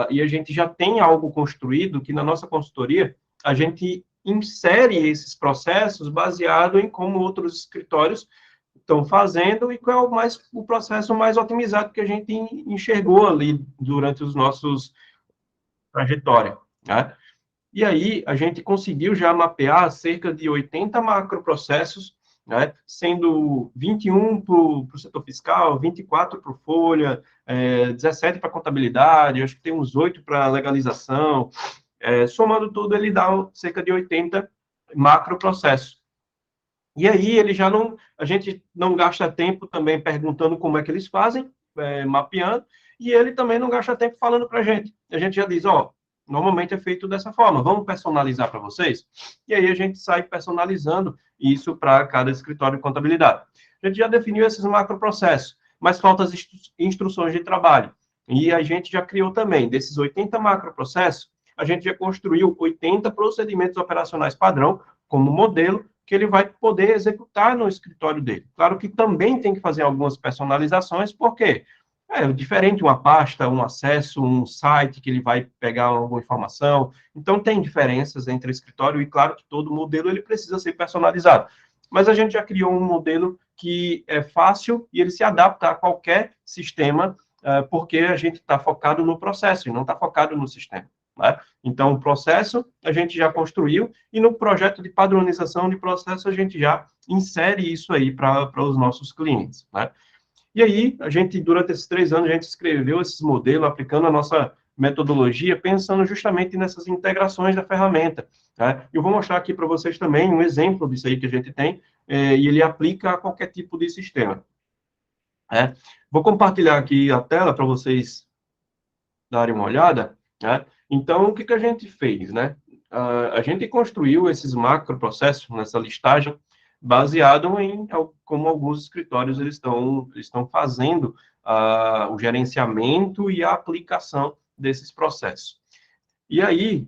e a gente já tem algo construído que, na nossa consultoria, a gente insere esses processos baseado em como outros escritórios estão fazendo e qual é o processo mais otimizado que a gente enxergou ali durante os nossos trajetória, né? E aí a gente conseguiu já mapear cerca de 80 macroprocessos, né? Sendo 21 para o setor fiscal, 24 para o folha, 17 para contabilidade, acho que tem uns 8 para legalização. Somando tudo, ele dá cerca de 80 macroprocessos. E aí ele já não, a gente não gasta tempo também perguntando como é que eles fazem, mapeando, e ele também não gasta tempo falando para a gente. A gente já diz, ó, normalmente é feito dessa forma, vamos personalizar para vocês? E aí a gente sai personalizando isso para cada escritório de contabilidade. A gente já definiu esses macroprocessos, mas faltam as instruções de trabalho. E a gente já criou também, desses 80 macroprocessos, a gente já construiu 80 procedimentos operacionais padrão como modelo que ele vai poder executar no escritório dele. Claro que também tem que fazer algumas personalizações, porque é diferente uma pasta, um acesso, um site que ele vai pegar alguma informação. Então, tem diferenças entre escritório e, claro, que todo modelo ele precisa ser personalizado. Mas a gente já criou um modelo que é fácil e ele se adapta a qualquer sistema, porque a gente está focado no processo e não está focado no sistema. Né? Então, o processo a gente já construiu e no projeto de padronização de processo a gente já insere isso aí para os nossos clientes. Né? E aí, a gente, durante esses 3 anos, a gente escreveu esses modelos, aplicando a nossa metodologia, pensando justamente nessas integrações da ferramenta. Né? Eu vou mostrar aqui para vocês também um exemplo disso aí que a gente tem, e ele aplica a qualquer tipo de sistema. Né? Vou compartilhar aqui a tela para vocês darem uma olhada. Né? Então, o que, que a gente fez? Né? A gente construiu esses macroprocessos nessa listagem, baseado em como alguns escritórios eles estão fazendo o gerenciamento e a aplicação desses processos. E aí,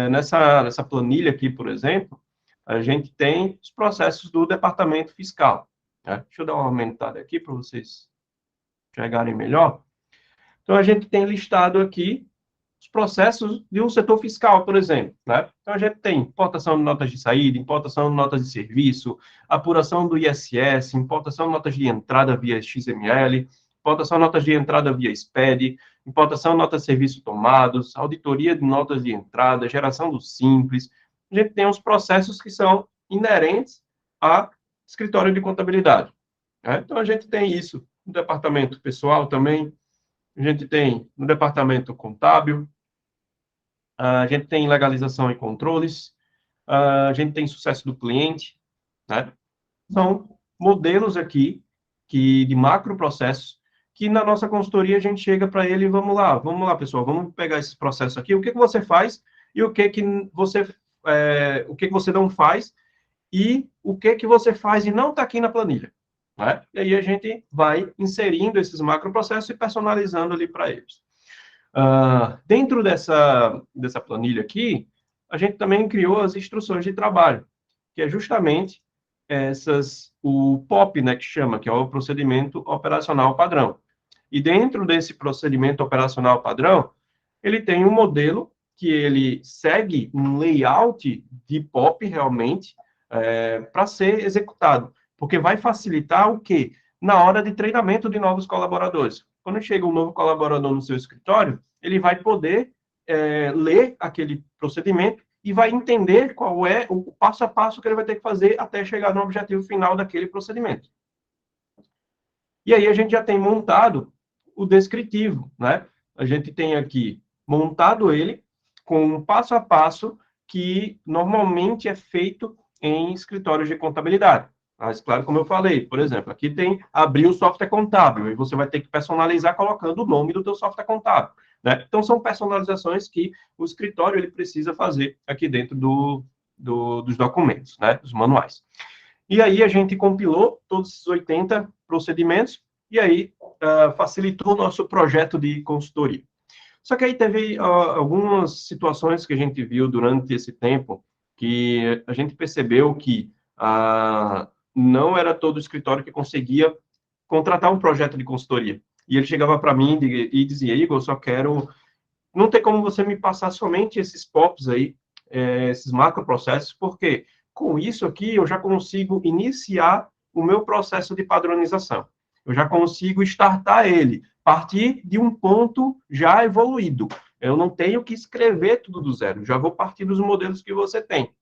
nessa planilha aqui, por exemplo, a gente tem os processos do departamento fiscal. Né? Deixa eu dar uma aumentada aqui para vocês enxergarem melhor. Então, a gente tem listado aqui os processos de um setor fiscal, por exemplo. Né? Então, a gente tem importação de notas de saída, importação de notas de serviço, apuração do ISS, importação de notas de entrada via XML, importação de notas de entrada via SPED, importação de notas de serviço tomados, auditoria de notas de entrada, geração do Simples. A gente tem os processos que são inerentes a escritório de contabilidade. Né? Então, a gente tem isso no departamento pessoal também, a gente tem no departamento contábil, a gente tem legalização e controles, a gente tem sucesso do cliente, né? São modelos aqui de macroprocessos que na nossa consultoria a gente chega para ele e vamos lá, pessoal, vamos pegar esses processos aqui, o que você faz e o que você não faz e o que você faz e não está aqui na planilha. Né? E aí a gente vai inserindo esses macroprocessos e personalizando ali para eles. Dentro dessa planilha aqui, a gente também criou as instruções de trabalho, que é justamente o POP, né, que chama, que é o procedimento operacional padrão. E dentro desse procedimento operacional padrão, ele tem um modelo que ele segue um layout de POP realmente para ser executado, porque vai facilitar o quê? Na hora de treinamento de novos colaboradores. Quando chega um novo colaborador no seu escritório, ele vai poder ler aquele procedimento e vai entender qual é o passo a passo que ele vai ter que fazer até chegar no objetivo final daquele procedimento. E aí a gente já tem montado o descritivo, né? A gente tem aqui montado ele com um passo a passo que normalmente é feito em escritórios de contabilidade. Mas, claro, como eu falei, por exemplo, aqui tem abrir o software contábil, e você vai ter que personalizar colocando o nome do teu software contábil. Né? Então, são personalizações que o escritório ele precisa fazer aqui dentro dos documentos, né? Dos manuais. E aí a gente compilou todos esses 80 procedimentos, e aí facilitou o nosso projeto de consultoria. Só que aí teve algumas situações que a gente viu durante esse tempo, que a gente percebeu que não era todo escritório que conseguia contratar um projeto de consultoria. E ele chegava para mim e dizia, Igor, eu só quero... Não tem como você me passar somente esses POPs aí, esses macroprocessos, porque com isso aqui eu já consigo iniciar o meu processo de padronização. Eu já consigo startar ele, partir de um ponto já evoluído. Eu não tenho que escrever tudo do zero, já vou partir dos modelos que você tem.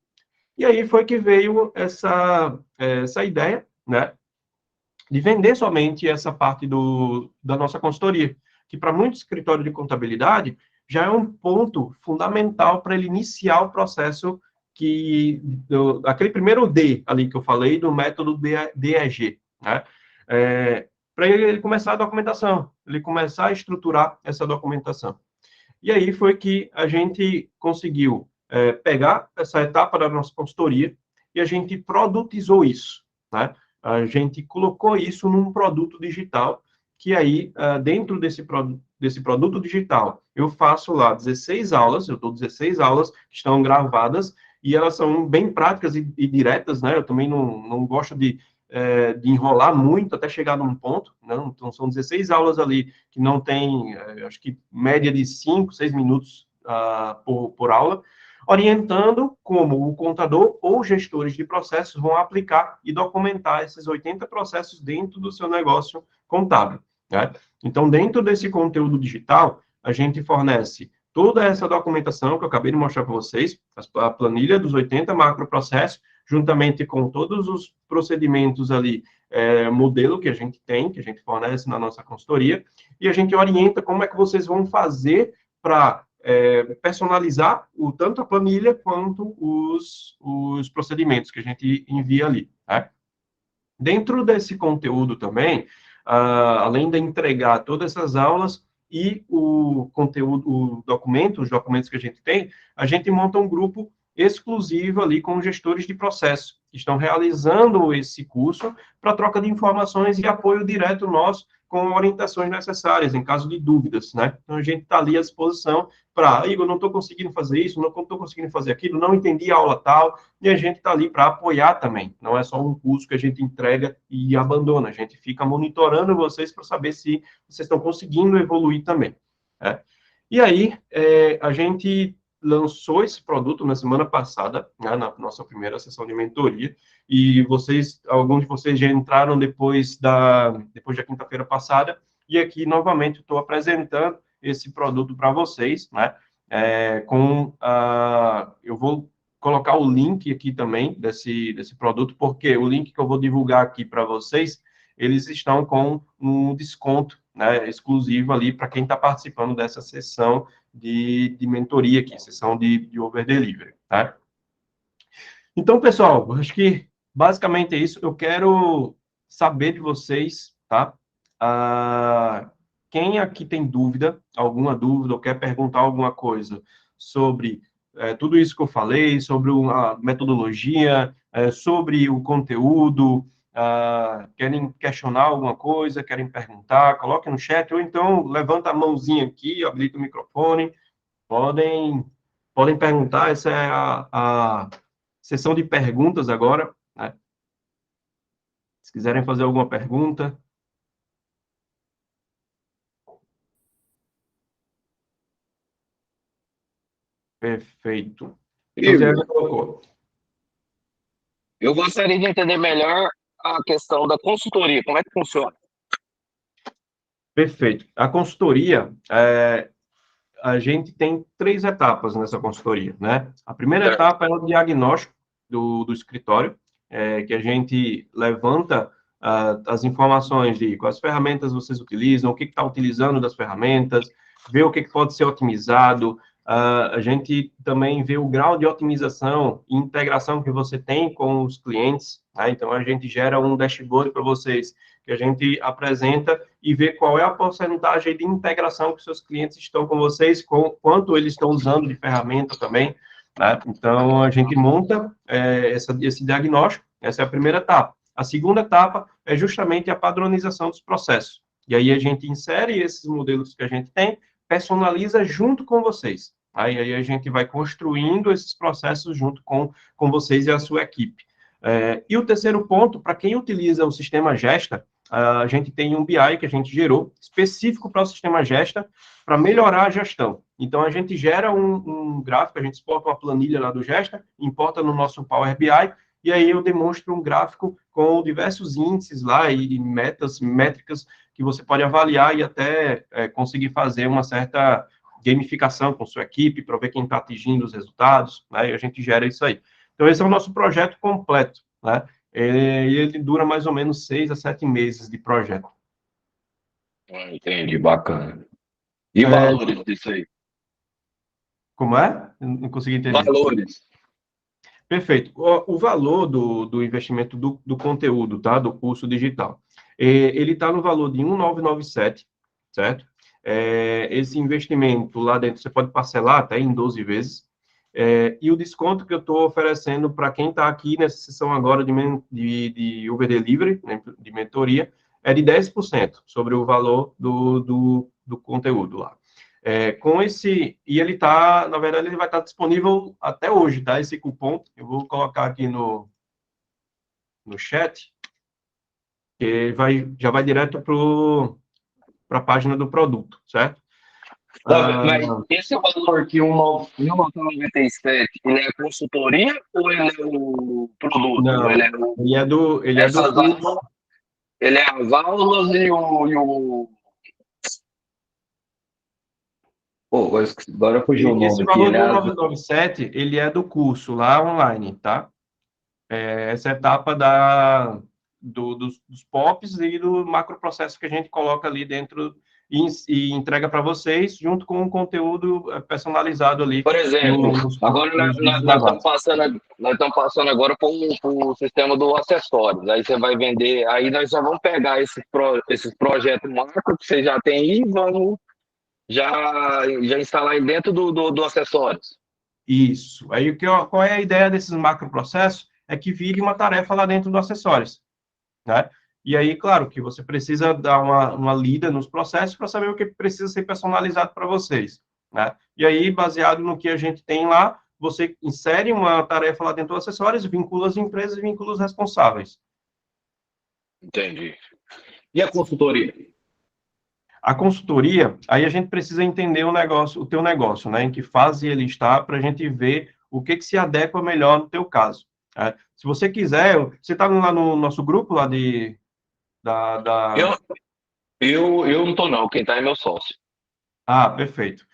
E aí foi que veio essa ideia, né, de vender somente essa parte da nossa consultoria, que para muitos escritórios de contabilidade já é um ponto fundamental para ele iniciar o processo aquele primeiro D ali que eu falei, do método DEG, né? Para ele começar a documentação, ele começar a estruturar essa documentação. E aí foi que a gente conseguiu pegar essa etapa da nossa consultoria e a gente produtizou isso, né? A gente colocou isso num produto digital, que aí, dentro desse produto digital, eu faço lá 16 aulas, eu dou 16 aulas que estão gravadas, e elas são bem práticas e diretas, né? Eu também não gosto de enrolar muito até chegar num ponto, né? Então, são 16 aulas ali que não tem, acho que média de 5, 6 minutos por aula, orientando como o contador ou gestores de processos vão aplicar e documentar esses 80 processos dentro do seu negócio contábil, né? Então, dentro desse conteúdo digital, a gente fornece toda essa documentação que eu acabei de mostrar para vocês, a planilha dos 80 macroprocessos, juntamente com todos os procedimentos ali, modelo que a gente tem, que a gente fornece na nossa consultoria, e a gente orienta como é que vocês vão fazer para personalizar tanto a planilha quanto os procedimentos que a gente envia ali, né? Dentro desse conteúdo também, além de entregar todas essas aulas e o conteúdo, o documento, os documentos que a gente monta um grupo exclusivo ali com gestores de processo, que estão realizando esse curso para troca de informações e apoio direto nosso com orientações necessárias em caso de dúvidas, né? Então, a gente está ali à disposição para, Igor, não estou conseguindo fazer isso, não estou conseguindo fazer aquilo, não entendi a aula tal, e a gente está ali para apoiar também. Não é só um curso que a gente entrega e abandona. A gente fica monitorando vocês para saber se vocês estão conseguindo evoluir também, né? E aí, a gente lançou esse produto na semana passada, né, na nossa primeira sessão de mentoria, e alguns de vocês já entraram depois da quinta-feira passada, e aqui, novamente, estou apresentando esse produto para vocês, né? Eu vou colocar o link aqui também desse produto, porque o link que eu vou divulgar aqui para vocês, eles estão com um desconto, né, exclusivo ali para quem está participando dessa sessão de mentoria aqui, sessão de over delivery, tá? Então, pessoal, acho que basicamente é isso. Eu quero saber de vocês, tá? Quem aqui tem dúvida, alguma dúvida, ou quer perguntar alguma coisa sobre tudo isso que eu falei, sobre a metodologia, sobre o conteúdo, querem questionar alguma coisa, querem perguntar, coloque no chat, ou então levanta a mãozinha aqui, habilita o microfone, podem, podem perguntar, essa é a sessão de perguntas agora, né? Se quiserem fazer alguma pergunta. Perfeito. José Igor, colocou. eu gostaria de entender melhor a questão da consultoria, como é que funciona? Perfeito. A consultoria, a gente tem 3 etapas nessa consultoria, né? A primeira Certo. etapa é o diagnóstico do escritório, que a gente levanta as informações de quais ferramentas vocês utilizam, o que está utilizando das ferramentas, vê o que pode ser otimizado. A gente também vê o grau de otimização e integração que você tem com os clientes, né? Então, a gente gera um dashboard para vocês, que a gente apresenta e ver qual é a porcentagem de integração que seus clientes estão com vocês, quanto eles estão usando de ferramenta também, né? Então, a gente monta esse diagnóstico, essa é a primeira etapa. A segunda etapa é justamente a padronização dos processos. E aí a gente insere esses modelos que a gente tem, personaliza junto com vocês. Aí a gente vai construindo esses processos junto com vocês e a sua equipe. E o terceiro ponto, para quem utiliza o sistema Gesta, a gente tem um BI que a gente gerou, específico para o sistema Gesta, para melhorar a gestão. Então, a gente gera um gráfico, a gente exporta uma planilha lá do Gesta, importa no nosso Power BI, e aí eu demonstro um gráfico com diversos índices lá e métricas que você pode avaliar e até conseguir fazer uma certa gamificação com sua equipe para ver quem está atingindo os resultados, né? E a gente gera isso aí. Então, esse é o nosso projeto completo, né? E ele dura mais ou menos 6 a 7 meses de projeto. Entendi, bacana. E É, valores disso aí? como é? Não consegui entender. Valores. Perfeito. O valor do investimento do conteúdo, tá? Do curso digital. Ele está no valor de 1.997, certo? Esse investimento lá dentro você pode parcelar até em 12 vezes. E o desconto que eu estou oferecendo para quem está aqui nessa sessão agora de Uber Delivery, né, de mentoria, é de 10% sobre o valor do conteúdo lá. Com esse, e ele está, na verdade, ele vai estar disponível até hoje, tá? Esse cupom, eu vou colocar aqui no chat, que já vai direto para a página do produto, certo? Mas esse valor aqui, 1.997, ele é a consultoria ou ele é o produto? Ou ele Não, é o, ele é do essas curso. aulas, ele é as aulas e o. Pô, agora fugiu o Esse nome aqui. valor Ele de é as. 1.997, ele é do curso lá online, tá? Essa etapa dos POPs e do macroprocesso que a gente coloca ali dentro e entrega para vocês, junto com um conteúdo personalizado ali Por exemplo, agora nos vídeos gravados. nós estamos passando agora para o sistema do acessórios. Aí você vai vender, aí nós já vamos pegar esses projetos macro que você já tem aí e vamos já instalar aí dentro do acessórios. Isso. Aí, qual é a ideia desses macroprocessos? É que vire uma tarefa lá dentro do acessórios, né? E aí, claro, que você precisa dar uma lida nos processos para saber o que precisa ser personalizado para vocês, né? E aí, baseado no que a gente tem lá, você insere uma tarefa lá dentro do acessórios, vincula as empresas e vincula os responsáveis. Entendi. E a consultoria? A consultoria, aí a gente precisa entender o teu negócio, né? Em que fase ele está, para a gente ver o que se adequa melhor no teu caso. Né? Se você quiser, você está lá no nosso grupo lá Eu, da... eu não tô não, quem tá é meu sócio. Ah, perfeito.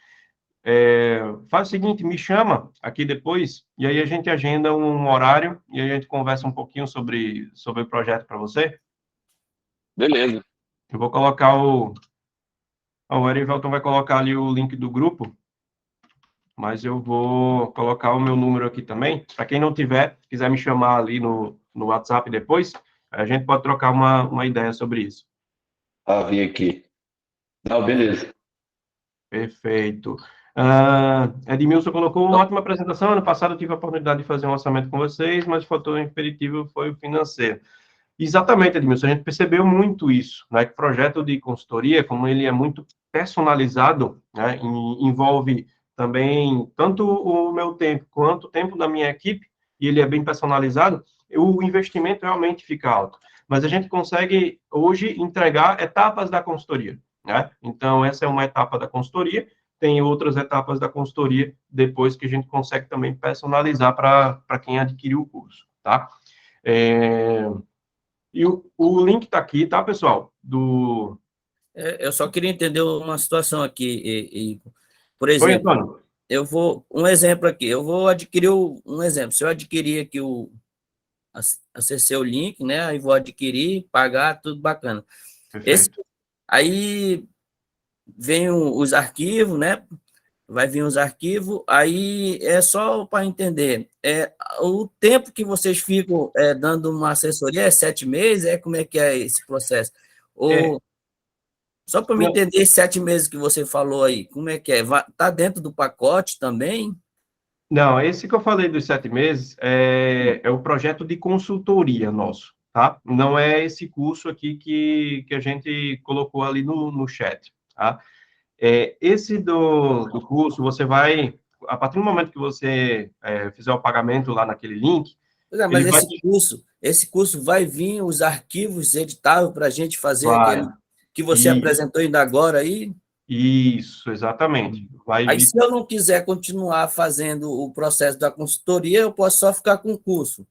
Faz o seguinte, me chama aqui depois, e aí a gente agenda um horário, e aí a gente conversa um pouquinho sobre o projeto para você. Beleza. Eu vou colocar o Erivelton vai colocar ali o link do grupo, mas eu vou colocar o meu número aqui também. Para quem não tiver, quiser me chamar ali no WhatsApp depois, a gente pode trocar uma ideia sobre isso. Ah, vi aqui. Não, beleza. Perfeito. Edmilson colocou uma ótima apresentação. Ano passado eu tive a oportunidade de fazer um orçamento com vocês, mas o fator impeditivo foi o financeiro. Exatamente, Edmilson, a gente percebeu muito isso, né? Que o projeto de consultoria, como ele é muito personalizado, né? Envolve também tanto o meu tempo quanto o tempo da minha equipe, e ele é bem personalizado, o investimento realmente fica alto. Mas a gente consegue, hoje, entregar etapas da consultoria, né? Então, essa é uma etapa da consultoria, tem outras etapas da consultoria depois que a gente consegue também personalizar para quem adquiriu o curso, tá? É, e o link está aqui, tá, pessoal? Eu só queria entender uma situação aqui. Por Oi, exemplo, Antônio. um exemplo aqui, eu vou adquirir um exemplo. Se eu adquirir aqui acessei o link, né? Aí vou adquirir, pagar, tudo bacana. Perfeito. Aí vem os arquivos, né? Vai vir os arquivos, aí é só para entender. O tempo que vocês ficam dando uma assessoria é 7 meses? Como é que é esse processo? É, Ou só para me não, entender, 7 meses que você falou aí, como é que é? Está dentro do pacote também? não, esse que eu falei dos 7 meses é o projeto de consultoria nosso, tá? Não é esse curso aqui que a gente colocou ali no chat, tá? Esse do curso, você vai, a partir do momento que você fizer o pagamento lá naquele link, Pois é, ele mas vai... esse curso vai vir os arquivos editáveis para a gente fazer Vai, aquele que você isso, apresentou ainda agora aí? isso, exatamente. Vai Aí, vir. se eu não quiser continuar fazendo o processo da consultoria, eu posso só ficar com o curso.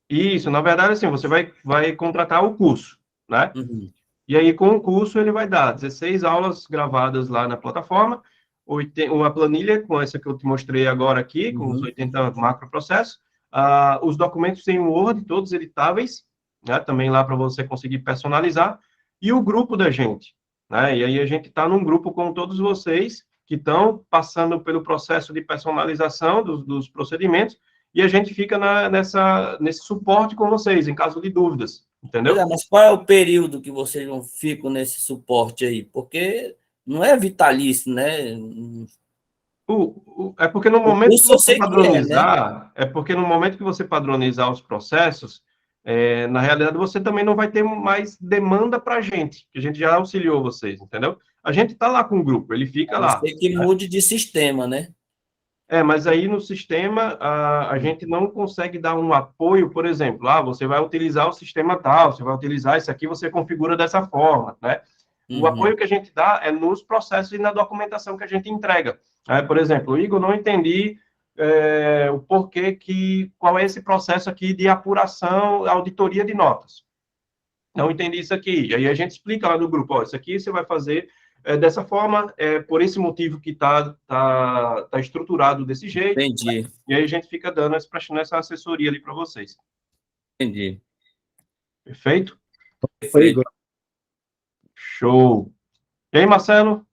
Isso, na verdade, assim, você vai contratar o curso, né? Uhum. E aí, com o curso, ele vai dar 16 aulas gravadas lá na plataforma, uma planilha com essa que eu te mostrei agora aqui, com os Uhum. 80 macroprocessos, Os documentos em Word, todos editáveis, né? Também lá para você conseguir personalizar. E o grupo da gente, né? E aí a gente está num grupo com todos vocês que estão passando pelo processo de personalização dos procedimentos, e a gente fica nesse suporte com vocês, em caso de dúvidas, entendeu? Mas qual é o período que vocês não ficam nesse suporte aí? Porque não é vitalício, né? É porque no O momento que curso eu você sei que é, né? padronizar, os processos, na realidade você também não vai ter mais demanda para a gente, que a gente já auxiliou vocês, entendeu? A gente está lá com o grupo, ele fica A não lá. ser que mude de sistema, né? Mas aí no sistema a gente não consegue dar um apoio, por exemplo, você vai utilizar o sistema tal, você vai utilizar isso aqui, você configura dessa forma, né? O apoio que a gente dá é nos processos e na documentação que a gente entrega. Por exemplo, Igor, não entendi o porquê qual é esse processo aqui de apuração, auditoria de notas. Não entendi isso aqui. E aí a gente explica lá no grupo, isso aqui você vai fazer dessa forma, por esse motivo que tá estruturado desse jeito. Entendi. E aí a gente fica prestando essa assessoria ali para vocês. Entendi. Perfeito? Oi, Igor. Show. E aí, Marcelo?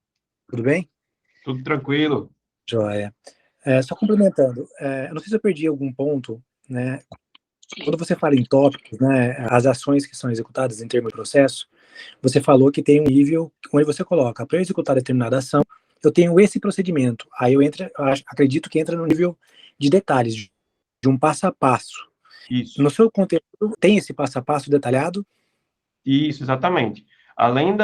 Tudo bem? Tudo tranquilo. Joia. Só complementando, eu não sei se eu perdi algum ponto, né? Quando você fala em tópicos, né, as ações que são executadas em termos de processo, você falou que tem um nível onde você coloca, para eu executar determinada ação, eu tenho esse procedimento. Aí acredito que entra no nível de detalhes, de um passo a passo. Isso. No seu conteúdo, tem esse passo a passo detalhado? Isso, exatamente. Além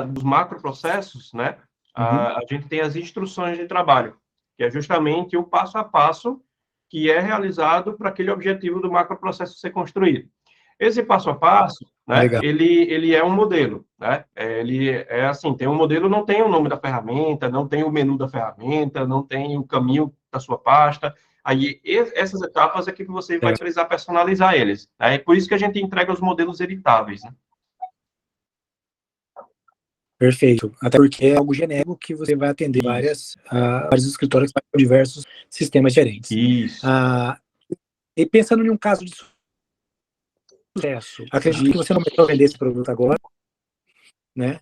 dos macroprocessos, né, a gente tem as instruções de trabalho, que é justamente o passo a passo que é realizado para aquele objetivo do macroprocesso ser construído. Esse passo a passo, né, ele é um modelo, né? Ele é assim, tem um modelo, não tem o nome da ferramenta, não tem o menu da ferramenta, não tem o caminho da sua pasta. Aí, essas etapas é que você vai precisar personalizar eles. É por isso que a gente entrega os modelos editáveis, né? Perfeito. Até porque é algo genérico que você vai atender vários escritórios com diversos sistemas diferentes. Isso. E pensando em um caso de sucesso, acredito que você não vai vender esse produto agora, né?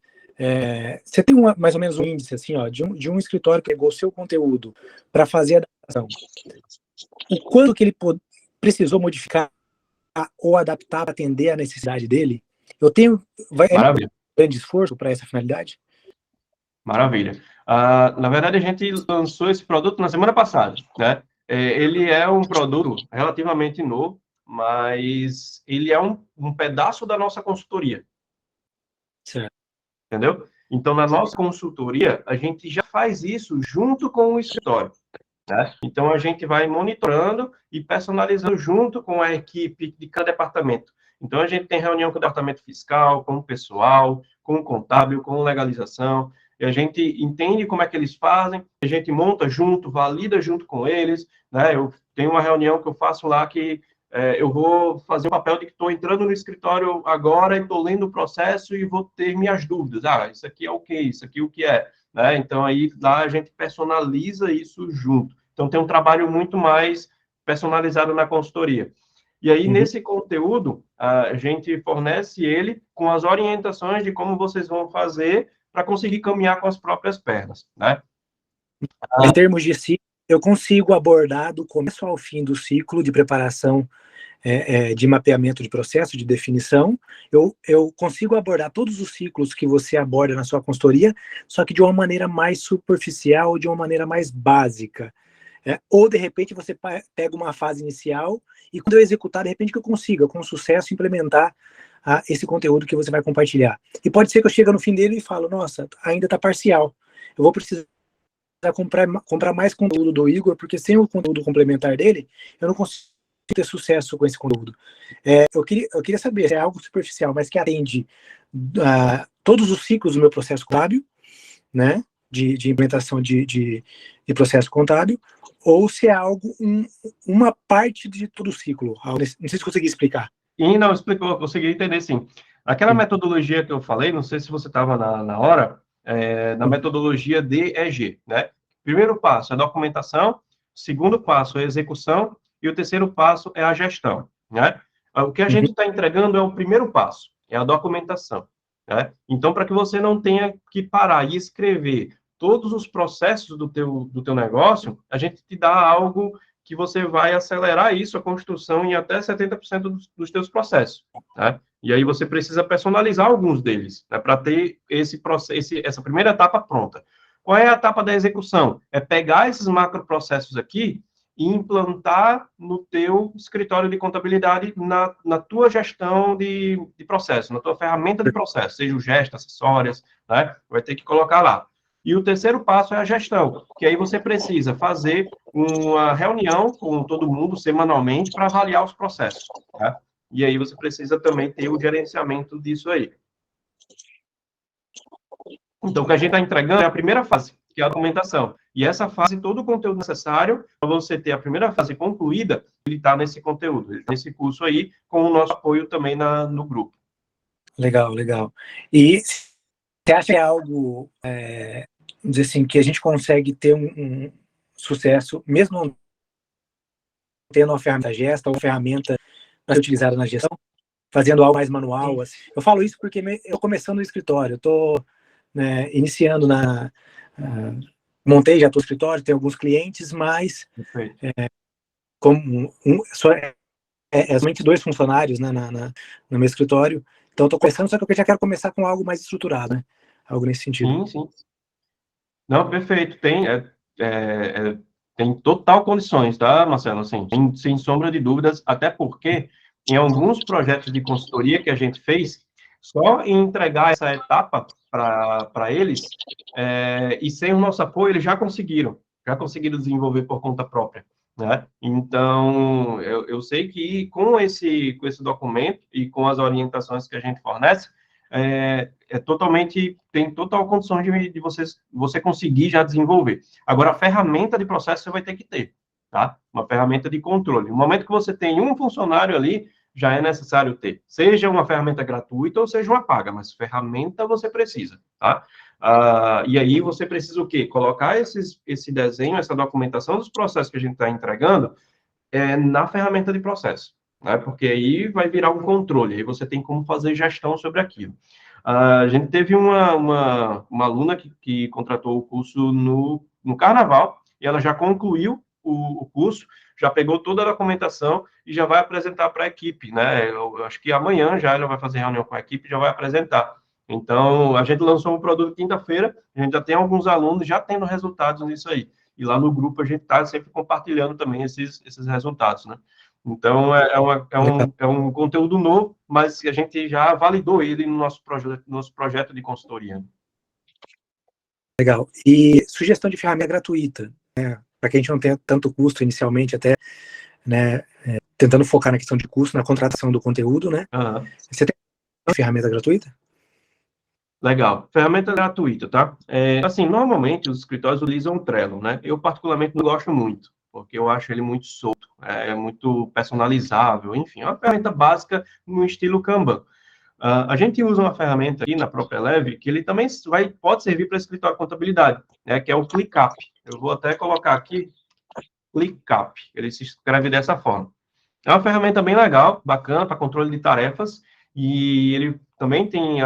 Você tem mais ou menos um índice assim, de um escritório que pegou o seu conteúdo para fazer a adaptação. O quanto que ele precisou modificar ou adaptar para atender a necessidade dele? Maravilha. Grande esforço para essa finalidade? Maravilha. Na verdade, a gente lançou esse produto na semana passada, né? Ele é um produto relativamente novo, mas ele é um pedaço da nossa consultoria. Certo. Entendeu? Então, na nossa consultoria, a gente já faz isso junto com o escritório. Né? Então, a gente vai monitorando e personalizando junto com a equipe de cada departamento. Então, a gente tem reunião com o departamento fiscal, com o pessoal, com o contábil, com legalização, e a gente entende como é que eles fazem, a gente monta junto, valida junto com eles, né? Eu tenho uma reunião que eu faço lá que eu vou fazer o papel de que estou entrando no escritório agora e estou lendo o processo e vou ter minhas dúvidas. Isso aqui é o quê? Isso aqui o que é? Né? Então, aí lá a gente personaliza isso junto. Então, tem um trabalho muito mais personalizado na consultoria. E aí, nesse conteúdo, a gente fornece ele com as orientações de como vocês vão fazer para conseguir caminhar com as próprias pernas, né? Em termos de ciclo, eu consigo abordar do começo ao fim do ciclo de preparação de mapeamento de processo, de definição. Eu consigo abordar todos os ciclos que você aborda na sua consultoria, só que de uma maneira mais superficial, de uma maneira mais básica. Ou, de repente, você pega uma fase inicial e, quando eu executar, de repente, que eu consiga, com sucesso, implementar esse conteúdo que você vai compartilhar. E pode ser que eu chegue no fim dele e falo, nossa, ainda está parcial. Eu vou precisar comprar mais conteúdo do Igor, porque sem o conteúdo complementar dele, eu não consigo ter sucesso com esse conteúdo. Eu queria saber se é algo superficial, mas que atende todos os ciclos do meu processo contábil, né, de implementação de processo contábil, ou se é algo, uma parte de todo o ciclo. Não sei se consegui explicar. E não, explicou, consegui entender, sim. Aquela metodologia que eu falei, não sei se você estava na hora, na metodologia DEG, né? Primeiro passo é documentação, segundo passo é execução, e o terceiro passo é a gestão, né? O que a gente está entregando é o primeiro passo, é a documentação, né? Então, para que você não tenha que parar e escrever todos os processos do teu negócio, a gente te dá algo que você vai acelerar isso, a construção, em até 70% dos teus processos, né? E aí você precisa personalizar alguns deles, né, para ter essa primeira etapa pronta. Qual é a etapa da execução? É pegar esses macroprocessos aqui e implantar no teu escritório de contabilidade, na tua gestão de processo, na tua ferramenta de processo, seja o gesto, acessórias, né? Vai ter que colocar lá. E o terceiro passo é a gestão, que aí você precisa fazer uma reunião com todo mundo semanalmente para avaliar os processos, tá? E aí você precisa também ter o gerenciamento disso aí. Então, o que a gente está entregando é a primeira fase, que é a documentação. E essa fase, todo o conteúdo necessário para você ter a primeira fase concluída, ele está nesse conteúdo, ele está nesse curso aí, com o nosso apoio também no grupo. Legal, legal. E você acha que é algo, vamos dizer assim, que a gente consegue ter um sucesso, mesmo não tendo uma ferramenta gesta ou uma ferramenta para ser utilizada na gestão, fazendo algo mais manual? Assim. Eu falo isso porque eu começando no escritório, eu estou iniciando montei já o escritório, tenho alguns clientes, mas como somente 2 funcionários, né, no meu escritório, então estou começando, só que eu já quero começar com algo mais estruturado, né? Algo nesse sentido. Sim. Não, perfeito. Tem total condições, tá, Marcelo? Assim, sem sombra de dúvidas, até porque em alguns projetos de consultoria que a gente fez, só em entregar essa etapa para eles, e sem o nosso apoio, eles já conseguiram desenvolver por conta própria, né? Então, eu sei que com esse documento e com as orientações que a gente fornece, tem total condição de você conseguir já desenvolver. Agora, a ferramenta de processo você vai ter que ter, tá? Uma ferramenta de controle. No momento que você tem um funcionário ali, já é necessário ter. Seja uma ferramenta gratuita ou seja uma paga, mas ferramenta você precisa, tá? E aí você precisa o quê? Colocar esse desenho, essa documentação dos processos que a gente está entregando na ferramenta de processo, né? Porque aí vai virar um controle, aí você tem como fazer gestão sobre aquilo. A gente teve uma aluna que contratou o curso no Carnaval, e ela já concluiu o curso, já pegou toda a documentação e já vai apresentar para a equipe, né? Eu acho que amanhã já ela vai fazer reunião com a equipe e já vai apresentar. Então, a gente lançou um produto quinta-feira, a gente já tem alguns alunos já tendo resultados nisso aí. E lá no grupo a gente está sempre compartilhando também esses resultados, né? Então, é um conteúdo novo, mas a gente já validou ele no nosso projeto de consultoria. Legal. E sugestão de ferramenta gratuita, né? Para que a gente não tenha tanto custo inicialmente, até, né, tentando focar na questão de custo, na contratação do conteúdo, né? Uhum. Você tem uma ferramenta gratuita? Legal. Ferramenta gratuita, tá? Assim, normalmente os escritórios utilizam o Trello, né? Eu, particularmente, não gosto muito, porque eu acho ele muito solto, muito personalizável, enfim, é uma ferramenta básica no estilo Kanban. A gente usa uma ferramenta aqui na própria Eleve, que ele também pode servir para escritório de contabilidade, né? Que é o ClickUp. Eu vou até colocar aqui, ClickUp. Ele se escreve dessa forma. É uma ferramenta bem legal, bacana, para controle de tarefas, e ele também tem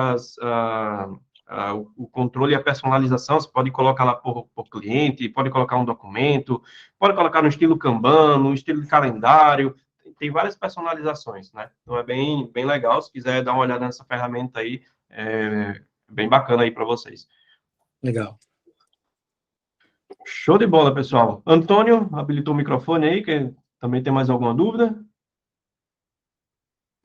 o controle e a personalização. Você pode colocar lá por cliente, pode colocar um documento, pode colocar no estilo Kanban, no estilo de calendário, tem várias personalizações, né? Então é bem legal. Se quiser dar uma olhada nessa ferramenta aí, é bem bacana aí para vocês. Legal. Show de bola, pessoal. Antônio, habilitou o microfone aí, que também tem mais alguma dúvida?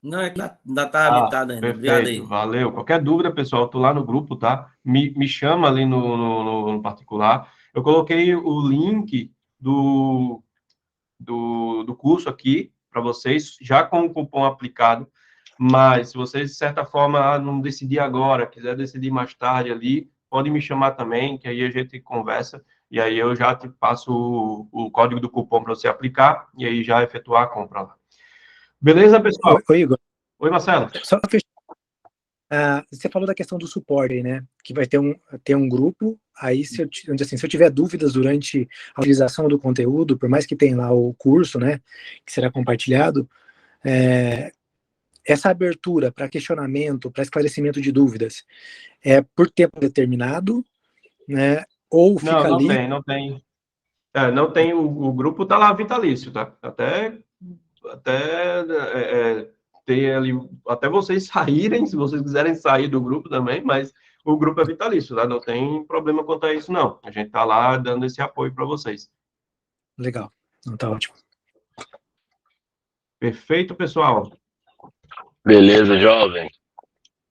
Não, é que ainda está habilitado ainda. Perfeito, Obrigado aí. valeu. Qualquer dúvida, pessoal, eu tô lá no grupo, tá? Me chama ali no particular. Eu coloquei o link do curso aqui para vocês, já com o cupom aplicado, mas se vocês, de certa forma, não decidir agora, quiser decidir mais tarde ali, pode me chamar também, que aí a gente conversa, e aí eu já te passo o código do cupom para você aplicar, e aí já efetuar a compra lá. Beleza, pessoal? Oi, Igor. Oi, Marcelo. Só para fechar, Você falou da questão do suporte, né? Que vai ter um grupo, aí se eu tiver dúvidas durante a utilização do conteúdo, por mais que tenha lá o curso, né, que será compartilhado, essa abertura para questionamento, para esclarecimento de dúvidas, é por tempo determinado, né? Ou Não, fica ali. não tem. Não tem, o grupo tá lá vitalício, tá? Ter ali, até vocês saírem, se vocês quiserem sair do grupo também, mas o grupo é vitalício, tá? Não tem problema quanto a isso, não. A gente tá lá dando esse apoio para vocês. Legal, então tá ótimo. Perfeito, pessoal? Beleza, jovem.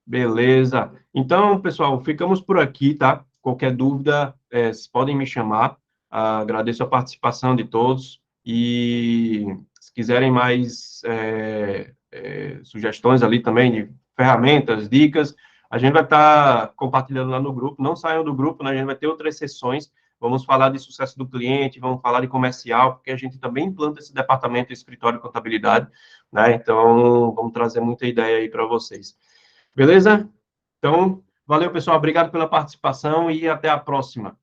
Beleza. Então, pessoal, ficamos por aqui, tá? Qualquer dúvida, vocês podem me chamar. Agradeço a participação de todos e se quiserem mais sugestões ali também de ferramentas, dicas, a gente vai estar compartilhando lá no grupo. Não saiam do grupo, né? A gente vai ter outras sessões. Vamos falar de sucesso do cliente, vamos falar de comercial, porque a gente também implanta esse departamento de escritório de contabilidade, né? Então, vamos trazer muita ideia aí para vocês. Beleza? Então, valeu, pessoal. Obrigado pela participação e até a próxima.